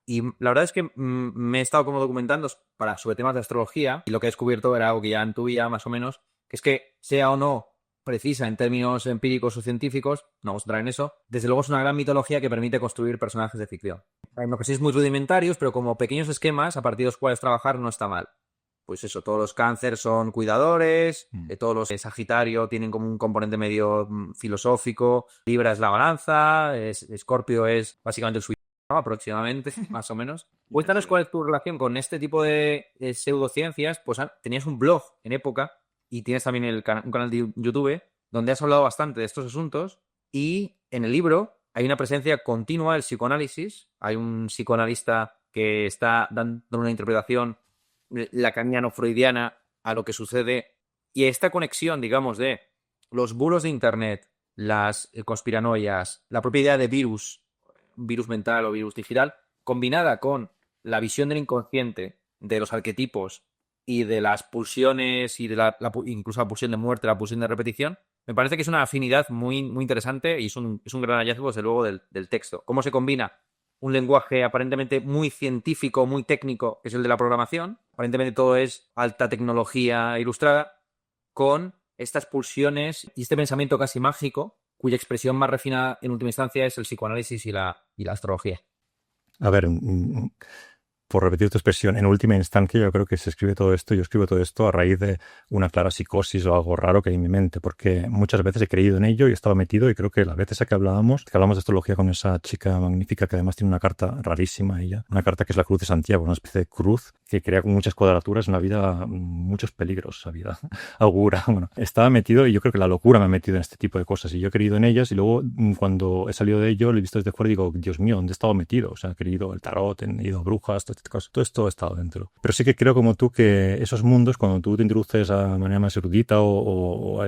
Y la verdad es que me he estado como documentando sobre temas de astrología y lo que he descubierto era algo que ya intuía más o menos, que es que sea o no precisa en términos empíricos o científicos, no vamos a entrar en eso, desde luego es una gran mitología que permite construir personajes de ficción. Hay unos que sí muy rudimentarios, pero como pequeños esquemas a partir de los cuales trabajar no está mal. Pues eso, todos los cáncer son cuidadores, todos los Sagitario tienen como un componente medio filosófico, Libra es la balanza, Escorpio es básicamente el suicidio, ¿no? Aproximadamente, más o menos. Cuéntanos cuál es tu relación con este tipo de pseudociencias. Pues tenías un blog en época y tienes también un canal de YouTube donde has hablado bastante de estos asuntos, y en el libro hay una presencia continua del psicoanálisis. Hay un psicoanalista que está dando una interpretación lacaniano-freudiana a lo que sucede, y esta conexión, digamos, de los bulos de internet, las conspiranoias, la propia idea de virus mental o virus digital, combinada con la visión del inconsciente, de los arquetipos y de las pulsiones y de incluso la pulsión de muerte, la pulsión de repetición, me parece que es una afinidad muy, muy interesante y es un gran hallazgo, desde luego, del texto. ¿Cómo se combina un lenguaje aparentemente muy científico, muy técnico, que es el de la programación? Aparentemente todo es alta tecnología ilustrada, con estas pulsiones y este pensamiento casi mágico, cuya expresión más refinada en última instancia es el psicoanálisis y la astrología. A ver, por repetir tu expresión, en última instancia yo creo que yo escribo todo esto a raíz de una clara psicosis o algo raro que hay en mi mente, porque muchas veces he creído en ello y he estado metido, y creo que las veces que hablamos de astrología con esa chica magnífica que además tiene una carta rarísima, ella, una carta que es la Cruz de Santiago, una especie de cruz que crea con muchas cuadraturas en la vida, muchos peligros, la vida augura. Bueno, estaba metido, y yo creo que la locura me ha metido en este tipo de cosas, y yo he creído en ellas, y luego cuando he salido de ello, lo he visto desde fuera y digo, Dios mío, ¿dónde he estado metido? O sea, he creído el tarot, he ido a brujas, todo esto ha estado dentro. Pero sí que creo, como tú, que esos mundos, cuando tú te introduces a manera más erudita o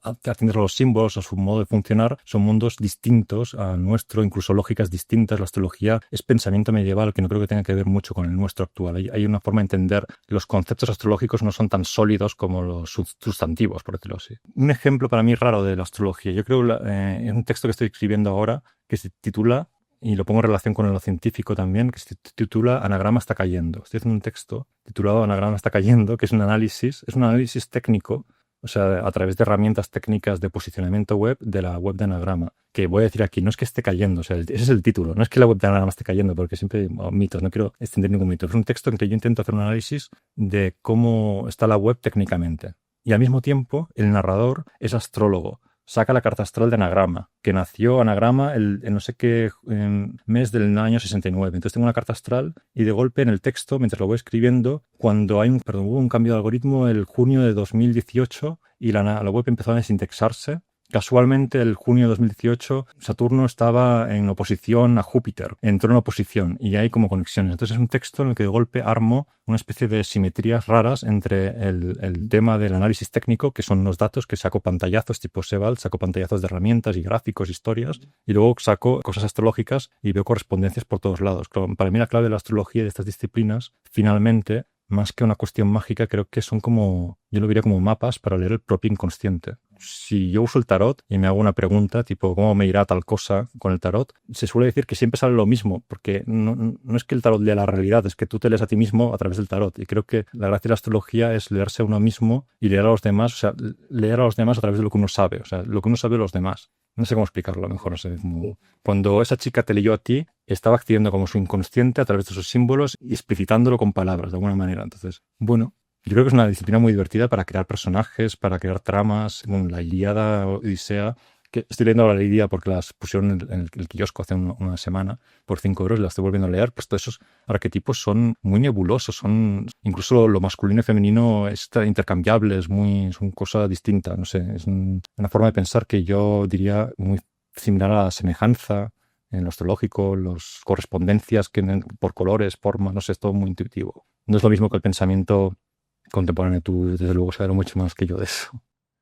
atiendes a los símbolos, a su modo de funcionar, son mundos distintos a nuestro, incluso lógicas distintas. La astrología es pensamiento medieval que no creo que tenga que ver mucho con el nuestro actual. Hay una forma de entender que los conceptos astrológicos no son tan sólidos como los sustantivos, por decirlo así. Un ejemplo para mí raro de la astrología, yo creo, en un texto que estoy escribiendo ahora, que se titula, y lo pongo en relación con lo científico también, que se titula Anagrama está cayendo. Estoy haciendo un texto titulado Anagrama está cayendo, que es un análisis técnico, o sea, a través de herramientas técnicas de posicionamiento web, de la web de Anagrama. Que voy a decir aquí, no es que esté cayendo, o sea, ese es el título, no es que la web de Anagrama esté cayendo, porque siempre mitos, no quiero extender ningún mito. Es un texto en que yo intento hacer un análisis de cómo está la web técnicamente. y al mismo tiempo el narrador es astrólogo. Saca la carta astral de Anagrama, que nació Anagrama en no sé qué mes del año 69. Entonces tengo una carta astral y de golpe en el texto, mientras lo voy escribiendo, cuando hubo un cambio de algoritmo el junio de 2018 y la web empezó a desindexarse. Casualmente, el junio de 2018, Saturno estaba en oposición a Júpiter, entró en oposición y hay como conexiones. Entonces es un texto en el que de golpe armo una especie de simetrías raras entre el tema del análisis técnico, que son los datos, que saco pantallazos tipo Sebald, saco pantallazos de herramientas y gráficos, historias, y luego saco cosas astrológicas y veo correspondencias por todos lados. Para mí la clave de la astrología y de estas disciplinas, finalmente, más que una cuestión mágica, creo que son como, yo lo diría como mapas para leer el propio inconsciente. Si yo uso el tarot y me hago una pregunta, tipo, ¿cómo me irá tal cosa con el tarot? Se suele decir que siempre sale lo mismo, porque no es que el tarot lea la realidad, es que tú te lees a ti mismo a través del tarot. Y creo que la gracia de la astrología es leerse a uno mismo y leer a los demás, o sea, leer a los demás a través de lo que uno sabe, o sea, lo que uno sabe de los demás. No sé cómo explicarlo, a lo mejor, no sé. Cuando esa chica te leyó a ti, estaba accediendo como su inconsciente a través de esos símbolos y explicitándolo con palabras, de alguna manera. Entonces, bueno, yo creo que es una disciplina muy divertida para crear personajes, para crear tramas. Bueno, la Ilíada, Odisea, que estoy leyendo ahora la Ilíada porque las pusieron en el kiosco hace una semana por 5 euros y la estoy volviendo a leer. Pues todos esos arquetipos son muy nebulosos, son incluso lo masculino y femenino está intercambiable, son cosa distinta, no sé, es una forma de pensar que yo diría muy similar a la semejanza en lo astrológico, las correspondencias por colores, formas, no sé, es todo muy intuitivo. No es lo mismo que el pensamiento contemporáneo. Tú, desde luego, sabes mucho más que yo de eso.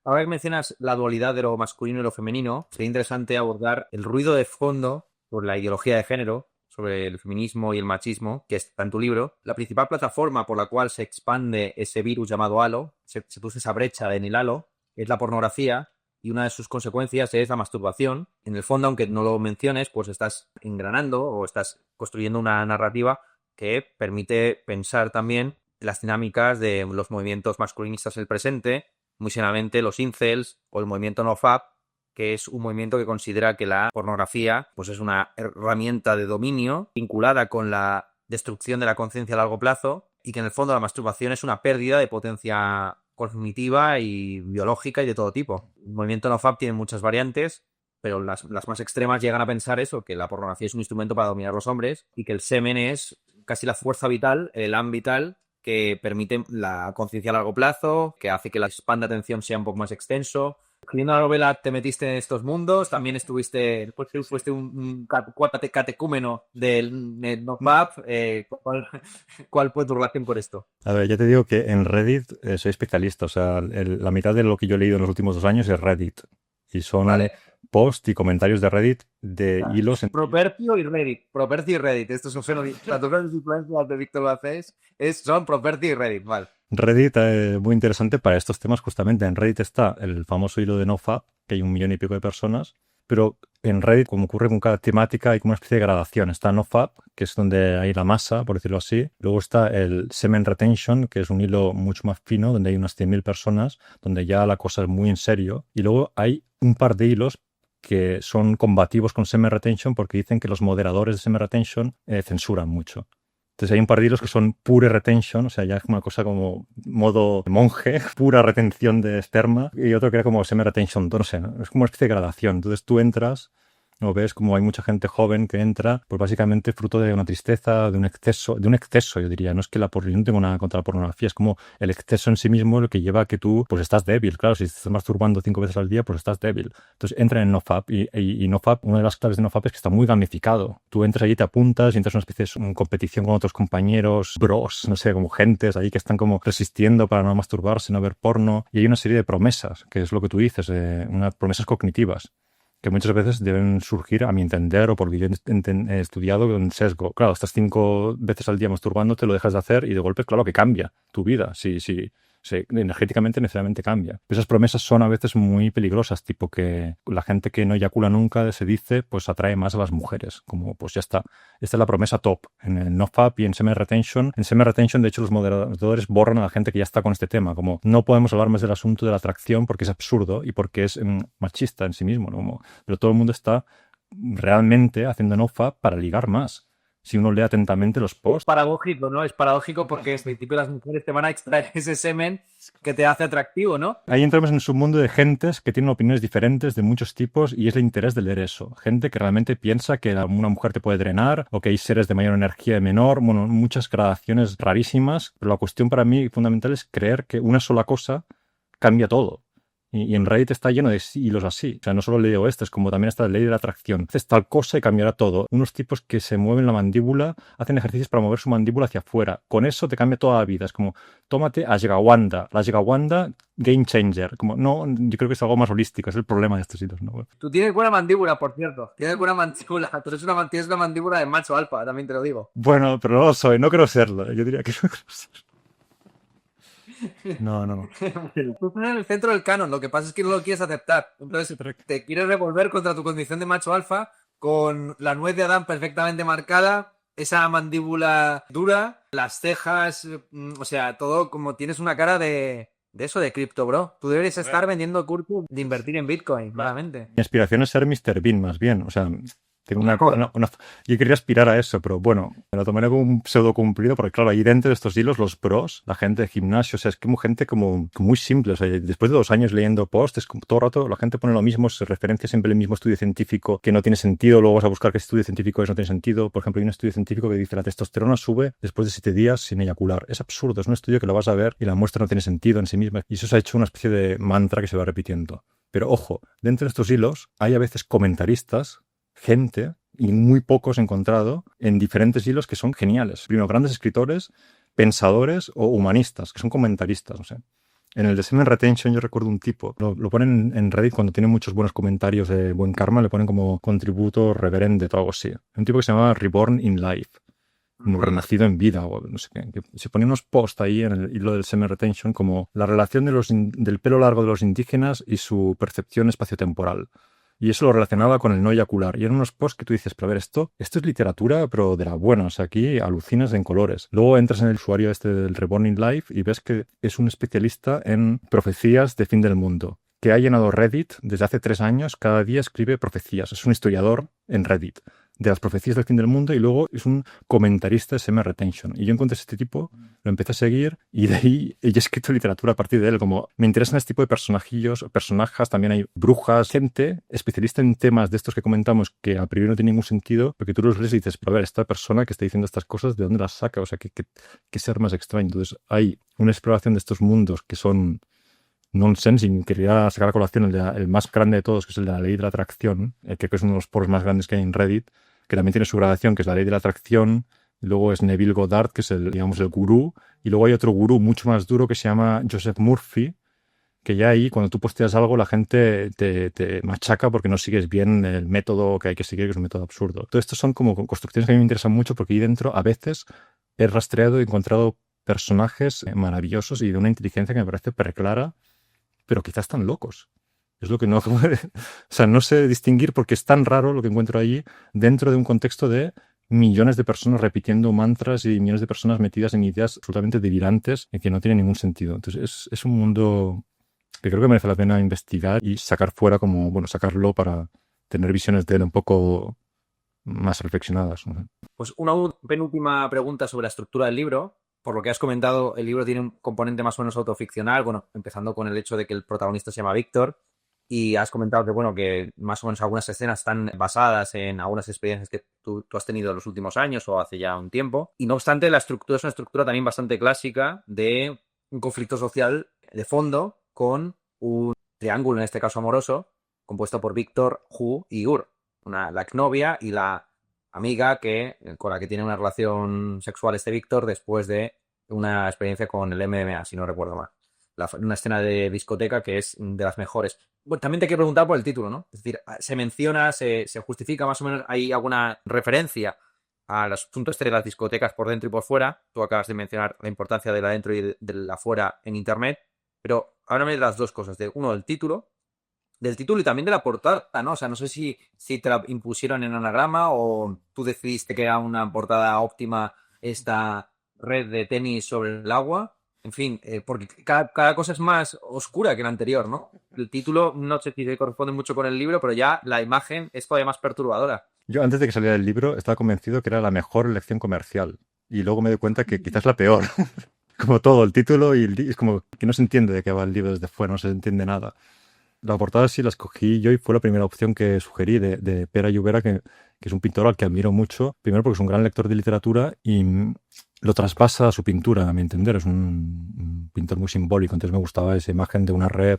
Ahora que mencionas la dualidad de lo masculino y lo femenino, sería interesante abordar el ruido de fondo por la ideología de género, sobre el feminismo y el machismo, que está en tu libro. La principal plataforma por la cual se expande ese virus llamado halo, se produce esa brecha en el halo, es la pornografía, y una de sus consecuencias es la masturbación. En el fondo, aunque no lo menciones, pues estás engranando o estás construyendo una narrativa que permite pensar también las dinámicas de los movimientos masculinistas del presente, muy seriamente los incels o el movimiento NoFap, que es un movimiento que considera que la pornografía pues es una herramienta de dominio vinculada con la destrucción de la conciencia a largo plazo y que en el fondo la masturbación es una pérdida de potencia cognitiva y biológica y de todo tipo. El movimiento NoFap tiene muchas variantes, pero las más extremas llegan a pensar eso, que la pornografía es un instrumento para dominar a los hombres y que el semen es casi la fuerza vital, el elan vital, que permite la conciencia a largo plazo, que hace que la span de atención sea un poco más extenso. Escribiendo la novela te metiste en estos mundos, también fuiste un catecúmeno del NoFap. ¿Cuál fue tu relación con esto? A ver, ya te digo que en Reddit soy especialista, o sea, la mitad de lo que yo he leído en los últimos 2 años es Reddit. Y son posts y comentarios de Reddit de hilos. Propercio y Reddit. Estos son las dos grandes influencias de Víctor Vacés son Propercio y Reddit, vale. Reddit es muy interesante para estos temas justamente. En Reddit está el famoso hilo de NoFap, que hay 1 millón y pico de personas, pero en Reddit, como ocurre con cada temática, hay como una especie de gradación. Está NoFap, que es donde hay la masa, por decirlo así. Luego está el Semen Retention, que es un hilo mucho más fino, donde hay unas 100.000 personas, donde ya la cosa es muy en serio. Y luego hay un par de hilos que son combativos con Semen Retention porque dicen que los moderadores de Semen Retention censuran mucho. Entonces hay un par de hilos que son pure retention, o sea, ya es una cosa como modo monje, pura retención de esperma, y otro que era como semi-retention, no sé, ¿no? Es como una especie de gradación. Entonces tú entras, o ves como hay mucha gente joven que entra, pues básicamente fruto de una tristeza, de un exceso, yo diría. No es que yo no tengo nada contra la pornografía, es como el exceso en sí mismo lo que lleva a que tú, pues estás débil. Claro, si estás masturbando 5 veces al día, pues estás débil. Entonces entra en NoFap y NoFap, una de las claves de NoFap es que está muy gamificado. Tú entras allí, te apuntas y entras en una especie de competición con otros compañeros, bros, no sé, como gentes ahí que están como resistiendo para no masturbarse, no ver porno. Y hay una serie de promesas, que es lo que tú dices, unas promesas cognitivas, que muchas veces deben surgir, a mi entender, o porque yo he estudiado con sesgo. Claro, estás 5 veces al día masturbando, te lo dejas de hacer y de golpe, claro que cambia tu vida. Sí, energéticamente necesariamente cambia. Esas promesas son a veces muy peligrosas, tipo que la gente que no eyacula nunca, se dice, pues atrae más a las mujeres. Como, pues ya está. Esta es la promesa top. En el NoFap y en Semen Retention. En Semen Retention, de hecho, los moderadores borran a la gente que ya está con este tema. Como, no podemos hablar más del asunto de la atracción porque es absurdo y porque es machista en sí mismo, ¿no? Pero todo el mundo está realmente haciendo NoFap para ligar más. si uno lee atentamente los Es posts. paradójico, ¿no? Es paradójico porque en principio las mujeres te van a extraer ese semen que te hace atractivo, ¿no? Ahí entramos en un submundo de gentes que tienen opiniones diferentes de muchos tipos y es el interés de leer eso. Gente que realmente piensa que una mujer te puede drenar o que hay seres de mayor energía y menor, bueno, muchas gradaciones rarísimas, pero la cuestión para mí fundamental es creer que una sola cosa cambia todo. Y en Reddit está lleno de hilos así. O sea, no solo leo es como también está la ley de la atracción. Haces tal cosa y cambiará todo. Unos tipos que se mueven la mandíbula, hacen ejercicios para mover su mandíbula hacia afuera. Con eso te cambia toda la vida. Es como, tómate ashwagandha. La ashwagandha, game changer. Como, no, yo creo que es algo más holístico. Es el problema de estos hilos, ¿no? Tú tienes buena mandíbula, por cierto. Tienes buena mandíbula. Tú eres tienes una mandíbula de macho alfa, también te lo digo. Bueno, pero no lo soy. No quiero serlo. Yo diría que no quiero serlo. No. Tú estás en el centro del canon, lo que pasa es que no lo quieres aceptar. Entonces te quieres revolver contra tu condición de macho alfa con la nuez de Adán perfectamente marcada, esa mandíbula dura, las cejas, o sea, todo como tienes una cara de eso, de cripto, bro. Tú deberías estar vendiendo cursos de invertir en Bitcoin, claramente. Mi aspiración es ser Mr. Bean, más bien. O sea, tengo yo quería aspirar a eso, pero bueno, me lo tomaré como un pseudo cumplido, porque claro, ahí dentro de estos hilos, los pros, la gente de gimnasio, o sea, es como gente como muy simple. O sea, después de 2 años leyendo posts, es como todo el rato la gente pone lo mismo, se referencia siempre el mismo estudio científico que no tiene sentido, luego vas a buscar qué estudio científico es, no tiene sentido. Por ejemplo, hay un estudio científico que dice la testosterona sube después de 7 días sin eyacular. Es absurdo, es un estudio que lo vas a ver y la muestra no tiene sentido en sí misma. Y eso se ha hecho una especie de mantra que se va repitiendo. Pero ojo, dentro de estos hilos hay a veces comentaristas, gente, y muy pocos he encontrado, en diferentes hilos que son geniales. Primero, grandes escritores, pensadores o humanistas, que son comentaristas, no sé. En el de Semen Retention yo recuerdo un tipo, lo ponen en Reddit cuando tiene muchos buenos comentarios de buen karma, le ponen como contributo reverende o algo así. Un tipo que se llama Reborn in Life, como renacido en vida o no sé qué. Que se ponía unos posts ahí en el hilo del Semen Retention como la relación del pelo largo de los indígenas y su percepción espaciotemporal. Y eso lo relacionaba con el no eyacular. Y eran unos posts que tú dices, pero a ver, esto es literatura, pero de la buena. O sea, aquí alucinas en colores. Luego entras en el usuario este del Reborn in Life y ves que es un especialista en profecías de fin del mundo, que ha llenado Reddit desde hace 3 años. Cada día escribe profecías. Es un historiador en Reddit de las profecías del fin del mundo y luego es un comentarista de Seme Retention. Y yo encontré este tipo, lo empecé a seguir y de ahí he escrito literatura a partir de él. Como me interesan este tipo de personajillos, personajes, también hay brujas, gente especialista en temas de estos que comentamos que a priori no tienen ningún sentido, porque tú los lees y dices, pero a ver, esta persona que está diciendo estas cosas, ¿de dónde las saca? O sea, ¿qué ser más extraño? Entonces hay una exploración de estos mundos que son nonsense, y quería sacar a colación el más grande de todos, que es el de la ley de la atracción, que creo que es uno de los poros más grandes que hay en Reddit, que también tiene su gradación, que es la ley de la atracción. Luego es Neville Goddard, que es el gurú, y luego hay otro gurú mucho más duro que se llama Joseph Murphy, que ya ahí cuando tú posteas algo la gente te machaca porque no sigues bien el método que hay que seguir, que es un método absurdo. Todo esto son como construcciones que a mí me interesan mucho porque ahí dentro a veces he rastreado y encontrado personajes maravillosos y de una inteligencia que me parece preclara, pero quizás están locos. Es lo que no... O sea, no sé distinguir porque es tan raro lo que encuentro allí dentro de un contexto de millones de personas repitiendo mantras y millones de personas metidas en ideas absolutamente delirantes y que no tienen ningún sentido. Entonces es un mundo que creo que merece la pena investigar y sacar fuera como, bueno, sacarlo para tener visiones de él un poco más reflexionadas, ¿no? Pues una penúltima pregunta sobre la estructura del libro. Por lo que has comentado, el libro tiene un componente más o menos autoficcional, bueno, empezando con el hecho de que el protagonista se llama Víctor, y has comentado que, bueno, que más o menos algunas escenas están basadas en algunas experiencias que tú has tenido en los últimos años o hace ya un tiempo. Y no obstante, la estructura es una estructura también bastante clásica de un conflicto social de fondo con un triángulo, en este caso amoroso, compuesto por Víctor, Hu y Ur, la exnovia y la amiga con la que tiene una relación sexual este Víctor después de una experiencia con el MMA, si no recuerdo mal. Una escena de discoteca que es de las mejores. Bueno, también te quiero preguntar por el título, ¿no? Es decir, se menciona, se justifica más o menos, hay alguna referencia al asunto este de las discotecas por dentro y por fuera. Tú acabas de mencionar la importancia de la dentro y de la fuera en Internet, pero háblame de las dos cosas, del título y también de la portada, ¿no? O sea, no sé si te la impusieron en anagrama o tú decidiste que era una portada óptima esta red de tenis sobre el agua. En fin, porque cada cosa es más oscura que la anterior, ¿no? El título no sé si se corresponde mucho con el libro, pero ya la imagen es todavía más perturbadora. Yo antes de que saliera el libro estaba convencido que era la mejor elección comercial y luego me di cuenta que quizás la peor. Como todo, el título y es como que no se entiende de qué va el libro desde fuera, no se entiende nada. La portada sí la escogí yo y fue la primera opción que sugerí de Pere Llobera, que es un pintor al que admiro mucho. Primero porque es un gran lector de literatura y lo traspasa a su pintura, a mi entender. Es un pintor muy simbólico, entonces me gustaba esa imagen de una red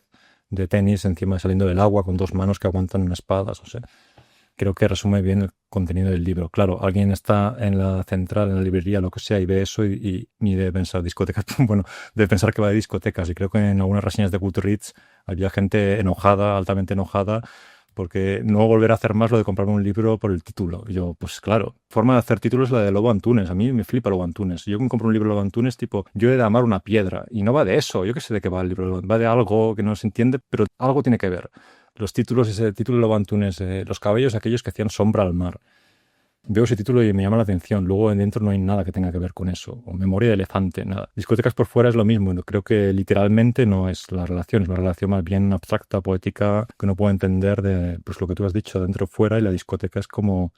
de tenis encima saliendo del agua con dos manos que aguantan una espada, no sé. Creo que resume bien el contenido del libro. Claro, alguien está en la central, en la librería, lo que sea, y ve eso y debe pensar discotecas, bueno, debe pensar que va de discotecas. Y creo que en algunas reseñas de Goodreads había gente enojada, altamente enojada, porque no volver a hacer más lo de comprarme un libro por el título. Y yo, pues claro, forma de hacer títulos es la de Lobo Antunes. A mí me flipa Lobo Antunes. Yo compro un libro de Lobo Antunes, tipo, yo he de amar una piedra. Y no va de eso. Yo qué sé de qué va el libro. Va de algo que no se entiende, pero algo tiene que ver. Los títulos, ese título de Lobo Antunes, los cabellos aquellos que hacían sombra al mar. Veo ese título y me llama la atención. Luego dentro no hay nada que tenga que ver con eso. O memoria de elefante, nada. Discotecas por fuera es lo mismo. Creo que literalmente no es la relación. Es una relación más bien abstracta, poética, que uno puede entender de pues, lo que tú has dicho, dentro o fuera. Y la discoteca es como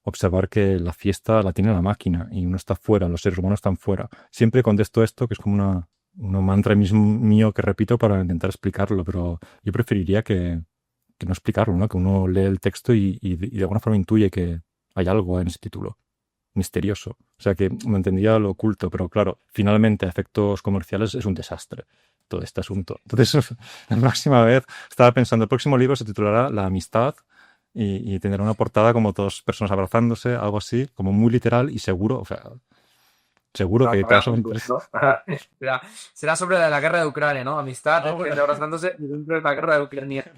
observar que la fiesta la tiene la máquina y uno está fuera, los seres humanos están fuera. Siempre contesto esto, que es como un mantra mío que repito para intentar explicarlo, pero yo preferiría que no explicarlo, ¿no? Que uno lee el texto y de alguna forma intuye que hay algo en ese título misterioso. O sea que me entendía lo oculto, pero claro, finalmente a efectos comerciales es un desastre todo este asunto. Entonces, la próxima vez estaba pensando, el próximo libro se titulará La amistad y tendrá una portada como dos personas abrazándose, algo así, como muy literal y seguro, o sea, seguro que te vas a... ¿No? Será sobre la guerra de Ucrania, ¿no? Amistad, gente abrazándose y dentro de la guerra de Ucrania.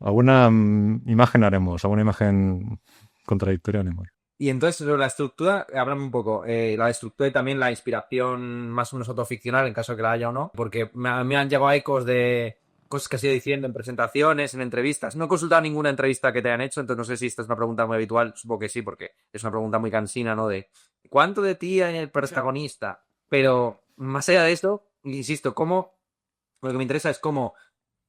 Alguna imagen haremos, alguna imagen contradictoria haremos. Y entonces, sobre la estructura, háblame un poco. La estructura y también la inspiración más o menos autoficcional, en caso de que la haya o no, porque me han llegado ecos de cosas que has ido diciendo en presentaciones, en entrevistas. No he consultado ninguna entrevista que te hayan hecho, entonces no sé si esta es una pregunta muy habitual. Supongo que sí, porque es una pregunta muy cansina, ¿no? De ¿cuánto de ti hay en el protagonista? Pero más allá de esto, insisto, lo que me interesa es cómo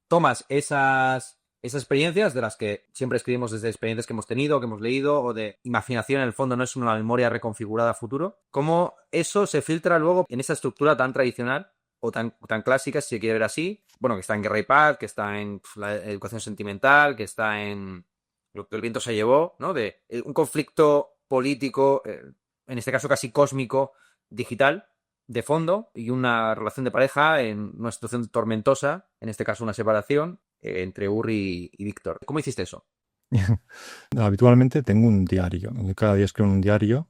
tomas esas experiencias de las que siempre escribimos desde experiencias que hemos tenido, que hemos leído, o de imaginación en el fondo, no es una memoria reconfigurada a futuro, cómo eso se filtra luego en esa estructura tan tradicional o tan clásica, si se quiere ver así, bueno, que está en Guerra y Paz, que está en la educación sentimental, que está en lo que el viento se llevó, ¿no? De un conflicto político, en este caso casi cósmico, digital, de fondo, y una relación de pareja en una situación tormentosa, en este caso una separación, entre Uri y Víctor. ¿Cómo hiciste eso? Habitualmente tengo un diario. Cada día escribo en un diario.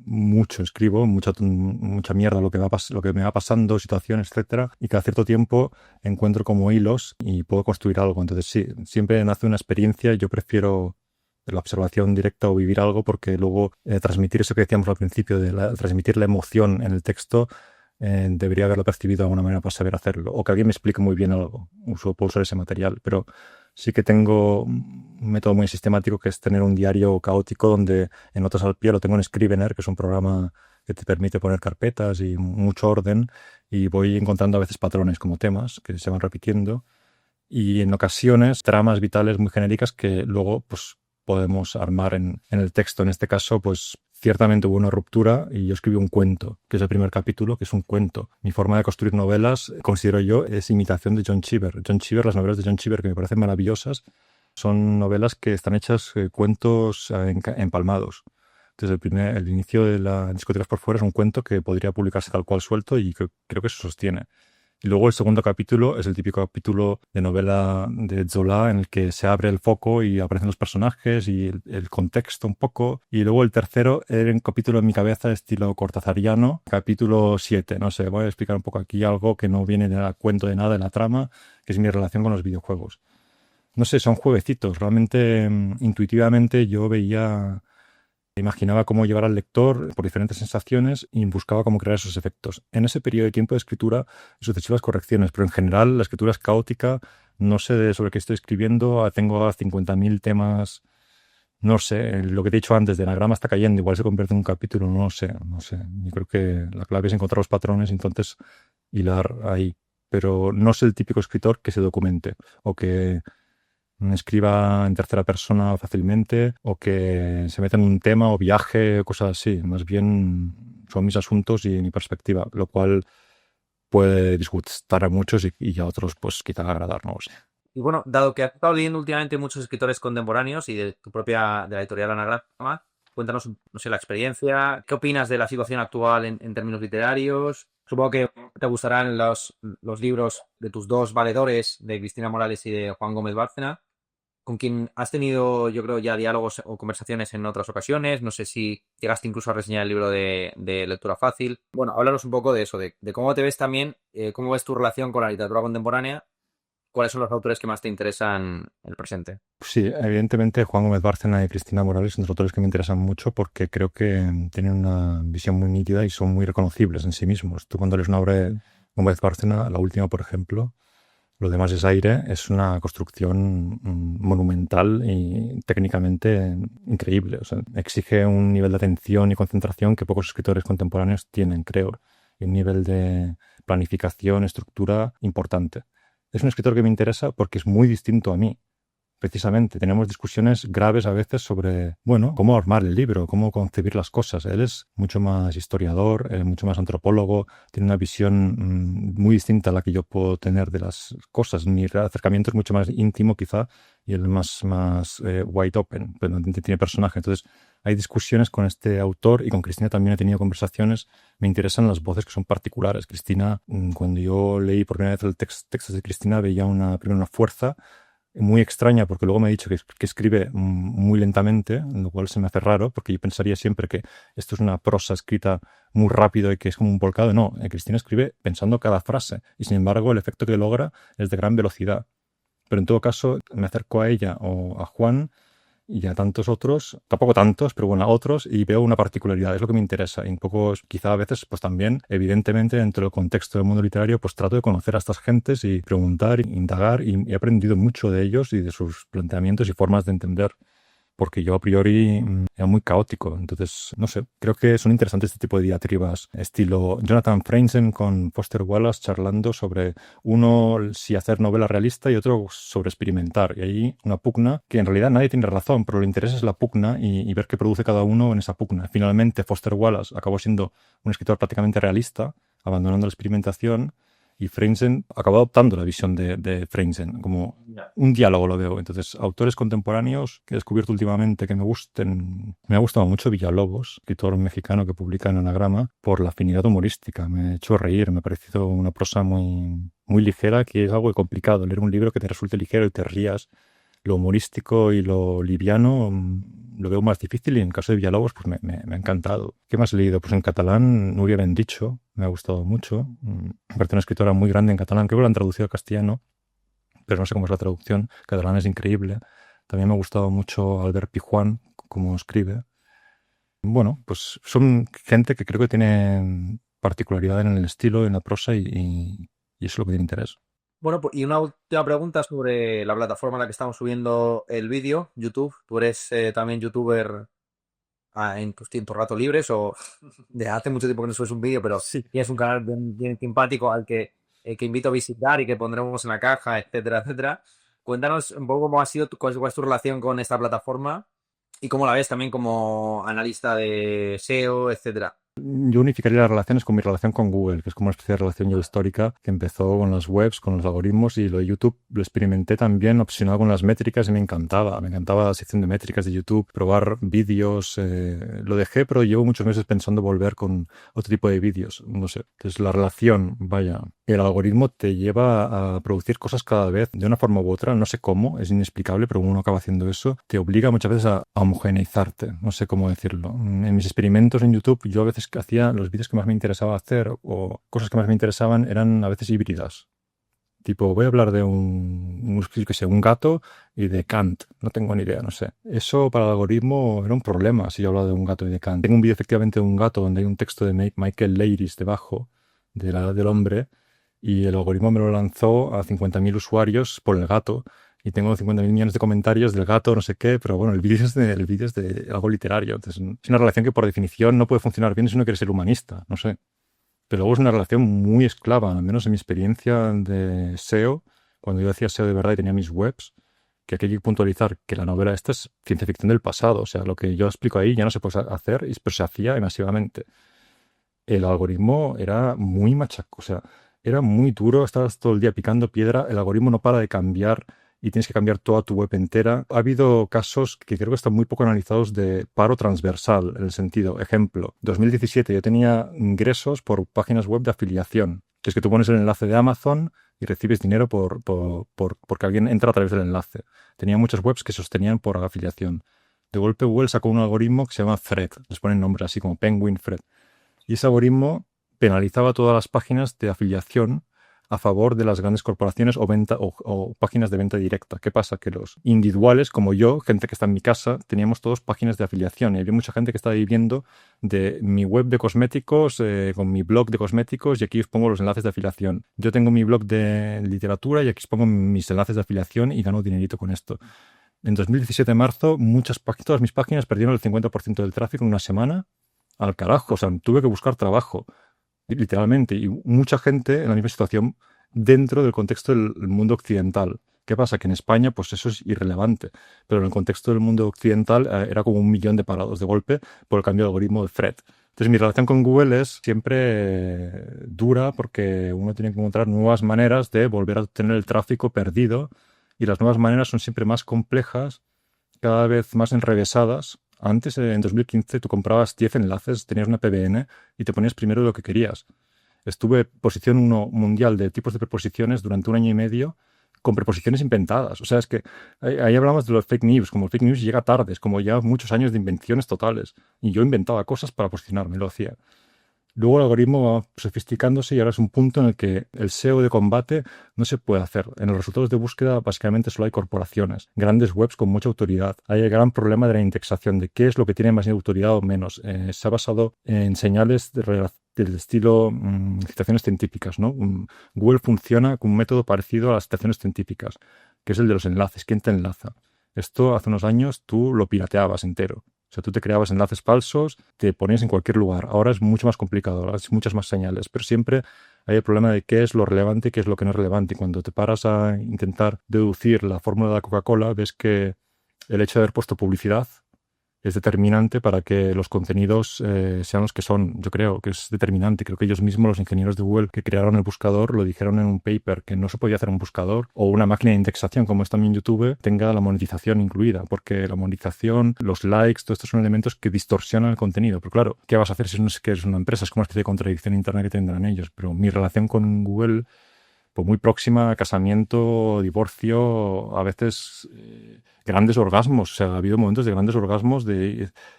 Mucho escribo, mucha mierda lo que me va pasando, situaciones, etcétera. Y cada cierto tiempo encuentro como hilos y puedo construir algo. Entonces sí, siempre nace una experiencia. Yo prefiero la observación directa o vivir algo porque luego transmitir eso que decíamos al principio, transmitir la emoción en el texto, debería haberlo percibido de alguna manera para saber hacerlo. O que alguien me explique muy bien algo. Puedo usar ese material. Pero sí que tengo un método muy sistemático que es tener un diario caótico donde en notas al pie lo tengo en Scrivener, que es un programa que te permite poner carpetas y mucho orden, y voy encontrando a veces patrones como temas que se van repitiendo y en ocasiones tramas vitales muy genéricas que luego pues podemos armar en el texto. En este caso, pues ciertamente hubo una ruptura y yo escribí un cuento, que es el primer capítulo, que es un cuento. Mi forma de construir novelas, considero yo, es imitación de John Cheever. John Cheever, las novelas de John Cheever, que me parecen maravillosas, son novelas que están hechas cuentos empalmados. Entonces el inicio de la Discotecas por fuera es un cuento que podría publicarse tal cual suelto y creo que se sostiene. Y luego el segundo capítulo es el típico capítulo de novela de Zola en el que se abre el foco y aparecen los personajes y el contexto un poco. Y luego el tercero era un capítulo en mi cabeza de estilo cortazariano, capítulo 7. No sé, voy a explicar un poco aquí algo que no viene a cuento de nada en la trama, que es mi relación con los videojuegos. No sé, son jueguecitos. Realmente, intuitivamente yo imaginaba cómo llevar al lector por diferentes sensaciones y buscaba cómo crear esos efectos. En ese periodo de tiempo de escritura, sucesivas correcciones, pero en general la escritura es caótica, no sé sobre qué estoy escribiendo, tengo 50.000 temas no sé, lo que te he dicho antes, de Anagrama está cayendo, igual se convierte en un capítulo, no sé. Yo creo que la clave es encontrar los patrones y entonces hilar ahí. Pero no es el típico escritor que se documente o que escriba en tercera persona fácilmente o que se meta en un tema o viaje, cosas así. Más bien son mis asuntos y mi perspectiva, lo cual puede disgustar a muchos y a otros pues quizá agradar, no lo sé. Y bueno, dado que has estado leyendo últimamente muchos escritores contemporáneos y de tu propia, de la editorial Anagrama, cuéntanos, no sé, la experiencia. ¿Qué opinas de la situación actual en términos literarios? Supongo que te gustarán los libros de tus dos valedores, de Cristina Morales y de Juan Gómez Bárcena, con quien has tenido, yo creo, ya diálogos o conversaciones en otras ocasiones. No sé si llegaste incluso a reseñar el libro de lectura fácil. Bueno, háblanos un poco de eso, de cómo te ves también, cómo ves tu relación con la literatura contemporánea. ¿Cuáles son los autores que más te interesan en el presente? Sí, evidentemente Juan Gómez Bárcena y Cristina Morales son dos autores que me interesan mucho porque creo que tienen una visión muy nítida y son muy reconocibles en sí mismos. Tú cuando lees una obra de Gómez Bárcena, la última, por ejemplo, Lo demás es aire, es una construcción monumental y técnicamente increíble. O sea, exige un nivel de atención y concentración que pocos escritores contemporáneos tienen, creo, y un nivel de planificación, estructura importante. Es un escritor que me interesa porque es muy distinto a mí. Precisamente, tenemos discusiones graves a veces sobre, bueno, cómo armar el libro, cómo concebir las cosas. Él es mucho más historiador, mucho más antropólogo, tiene una visión muy distinta a la que yo puedo tener de las cosas. Mi acercamiento es mucho más íntimo quizá y él más wide open, pero tiene personaje. Entonces, hay discusiones con este autor y con Cristina también he tenido conversaciones. Me interesan las voces que son particulares. Cristina, cuando yo leí por primera vez el texto de Cristina, veía primero una fuerza muy extraña porque luego me ha dicho que escribe muy lentamente, lo cual se me hace raro porque yo pensaría siempre que esto es una prosa escrita muy rápido y que es como un volcado. No, Cristina escribe pensando cada frase y sin embargo el efecto que logra es de gran velocidad. Pero en todo caso me acerco a ella o a Juan y a tantos otros, tampoco tantos, pero bueno, a otros, y veo una particularidad, es lo que me interesa. Y un poco, quizá a veces, pues también, evidentemente, dentro del contexto del mundo literario, pues trato de conocer a estas gentes y preguntar, indagar, y he aprendido mucho de ellos y de sus planteamientos y formas de entender porque yo a priori era muy caótico. Entonces, no sé, creo que son interesantes este tipo de diatribas, estilo Jonathan Franzen con Foster Wallace charlando sobre uno si hacer novela realista y otro sobre experimentar. Y ahí una pugna que en realidad nadie tiene razón, pero lo interesa es la pugna y ver qué produce cada uno en esa pugna. Finalmente, Foster Wallace acabó siendo un escritor prácticamente realista, abandonando la experimentación, y Franzen acabó adoptando la visión de Franzen, como un diálogo lo veo. Entonces, autores contemporáneos que he descubierto últimamente que me gusten, me ha gustado mucho Villalobos, escritor mexicano que publica en Anagrama, por la afinidad humorística. Me ha hecho reír, me ha parecido una prosa muy ligera, que es algo complicado, leer un libro que te resulte ligero y te rías. Lo humorístico y lo liviano lo veo más difícil y en el caso de Villalobos pues me ha encantado. ¿Qué más he leído? Pues en catalán Núria Bendicho, me ha gustado mucho. Me parece una escritora muy grande en catalán, creo que lo han traducido al castellano, pero no sé cómo es la traducción. Catalán es increíble. También me ha gustado mucho Albert Pijuan, cómo escribe. Bueno, pues son gente que creo que tiene particularidad en el estilo, en la prosa y eso es lo que tiene interés. Bueno, y una última pregunta sobre la plataforma en la que estamos subiendo el vídeo, YouTube. ¿Tú eres también youtuber en tus tiempos rato libres o de hace mucho tiempo que no subes un vídeo, pero Sí. tienes un canal bien simpático al que invito a visitar y que pondremos en la caja, etcétera, etcétera? Cuéntanos un poco cómo ha sido, cuál es tu relación con esta plataforma y cómo la ves también como analista de SEO, etcétera. Yo unificaría las relaciones con mi relación con Google, que es como una especie de relación yo histórica que empezó con las webs, con los algoritmos y lo de YouTube lo experimenté también obsesionado con las métricas y me encantaba. Me encantaba la sección de métricas de YouTube, probar vídeos. Lo dejé, pero llevo muchos meses pensando volver con otro tipo de vídeos. No sé. Entonces la relación, vaya, el algoritmo te lleva a producir cosas cada vez de una forma u otra. No sé cómo, es inexplicable, pero uno acaba haciendo eso. Te obliga muchas veces a homogeneizarte. No sé cómo decirlo. En mis experimentos en YouTube, yo a veces que hacía los vídeos que más me interesaba hacer o cosas que más me interesaban eran a veces híbridas. Tipo, voy a hablar de un gato y de Kant. No tengo ni idea, no sé. Eso para el algoritmo era un problema si yo hablaba de un gato y de Kant. Tengo un vídeo efectivamente de un gato donde hay un texto de Michael Leiris debajo de la edad del hombre y el algoritmo me lo lanzó a 50.000 usuarios por el gato y tengo 50.000 millones de comentarios del gato, no sé qué, pero bueno, el vídeo es de algo literario. Entonces, es una relación que por definición no puede funcionar bien si uno quiere ser humanista, no sé. Pero luego es una relación muy esclava, al menos en mi experiencia de SEO, cuando yo hacía SEO de verdad y tenía mis webs, que aquí hay que puntualizar que la novela esta es ciencia ficción del pasado. O sea, lo que yo explico ahí ya no se puede hacer, pero se hacía masivamente. El algoritmo era muy machaco, o sea, era muy duro, estabas todo el día picando piedra, el algoritmo no para de cambiar y tienes que cambiar toda tu web entera. Ha habido casos que creo que están muy poco analizados de paro transversal, en el sentido, ejemplo, 2017 yo tenía ingresos por páginas web de afiliación, que es que tú pones el enlace de Amazon y recibes dinero porque alguien entra a través del enlace. Tenía muchas webs que sostenían por afiliación. De golpe Google sacó un algoritmo que se llama Thread, les ponen nombre así como Penguin Thread. Y ese algoritmo penalizaba todas las páginas de afiliación a favor de las grandes corporaciones o páginas de venta directa. ¿Qué pasa? Que los individuales, como yo, gente que está en mi casa, teníamos todos páginas de afiliación y había mucha gente que estaba viviendo de mi web de cosméticos con mi blog de cosméticos y aquí os pongo los enlaces de afiliación. Yo tengo mi blog de literatura y aquí os pongo mis enlaces de afiliación y gano dinerito con esto. En 2017 de marzo, todas mis páginas perdieron el 50% del tráfico en una semana. Al carajo, o sea, tuve que buscar trabajo, literalmente, y mucha gente en la misma situación dentro del contexto del mundo occidental. ¿Qué pasa? Que en España, pues eso es irrelevante, pero en el contexto del mundo occidental era como 1 millón de parados de golpe por el cambio de algoritmo de Thread. Entonces mi relación con Google es siempre dura porque uno tiene que encontrar nuevas maneras de volver a tener el tráfico perdido y las nuevas maneras son siempre más complejas, cada vez más enrevesadas. Antes, en 2015, tú comprabas 10 enlaces, tenías una PBN y te ponías primero lo que querías. Estuve posición 1 mundial de tipos de preposiciones durante 1 año y medio con preposiciones inventadas. O sea, es que ahí hablamos de los fake news, como el fake news llega tarde, es como ya muchos años de invenciones totales. Y yo inventaba cosas para posicionarme, lo hacía. Luego el algoritmo va sofisticándose y ahora es un punto en el que el SEO de combate no se puede hacer. En los resultados de búsqueda básicamente solo hay corporaciones, grandes webs con mucha autoridad. Hay el gran problema de la indexación, de qué es lo que tiene más autoridad o menos. Se ha basado en señales del estilo citaciones científicas, ¿no? Google funciona con un método parecido a las citaciones científicas, que es el de los enlaces. ¿Quién te enlaza? Esto hace unos años tú lo pirateabas entero. O sea, tú te creabas enlaces falsos, te ponías en cualquier lugar. Ahora es mucho más complicado, ahora hay muchas más señales, pero siempre hay el problema de qué es lo relevante y qué es lo que no es relevante. Y cuando te paras a intentar deducir la fórmula de la Coca-Cola, ves que el hecho de haber puesto publicidad es determinante para que los contenidos sean los que son. Yo creo que es determinante. Creo que ellos mismos, los ingenieros de Google que crearon el buscador, lo dijeron en un paper, que no se podía hacer un buscador o una máquina de indexación, como es también YouTube, tenga la monetización incluida, porque la monetización, los likes, todo estos son elementos que distorsionan el contenido. Pero claro, ¿qué vas a hacer si no es que eres una empresa? Es como una especie de contradicción interna que tendrán ellos. Pero mi relación con Google, pues muy próxima a casamiento, divorcio, a veces grandes orgasmos. O sea, ha habido momentos de grandes orgasmos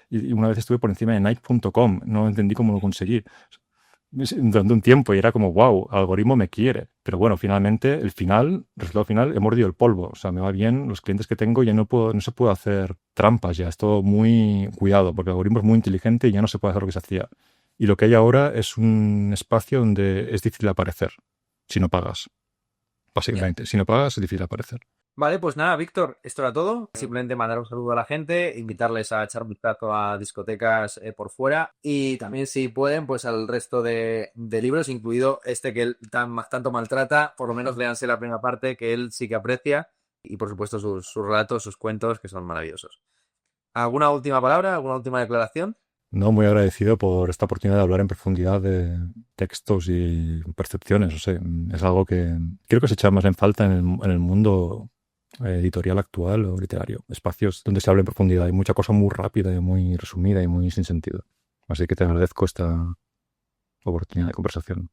y una vez estuve por encima de Nike.com, no entendí cómo lo conseguí durante un tiempo y era como, wow, el algoritmo me quiere. Pero bueno, finalmente, el resultado final, he mordido el polvo. O sea, me va bien, los clientes que tengo ya no se puede hacer trampas ya, es todo muy cuidado porque el algoritmo es muy inteligente y ya no se puede hacer lo que se hacía. Y lo que hay ahora es un espacio donde es difícil aparecer si no pagas. Básicamente, si no pagas es difícil aparecer. Vale, pues nada, Víctor, esto era todo. Simplemente mandar un saludo a la gente, invitarles a echar un vistazo a discotecas por fuera y también, si pueden, pues al resto de libros, incluido este que él tanto maltrata. Por lo menos léanse la primera parte, que él sí que aprecia, y por supuesto sus relatos, sus cuentos, que son maravillosos. ¿Alguna última palabra? ¿Alguna última declaración? No, muy agradecido por esta oportunidad de hablar en profundidad de textos y percepciones. O sea, es algo que creo que se echa más en falta en el mundo editorial actual o literario. Espacios donde se habla en profundidad. Hay mucha cosa muy rápida y muy resumida y muy sin sentido. Así que te agradezco esta oportunidad de conversación.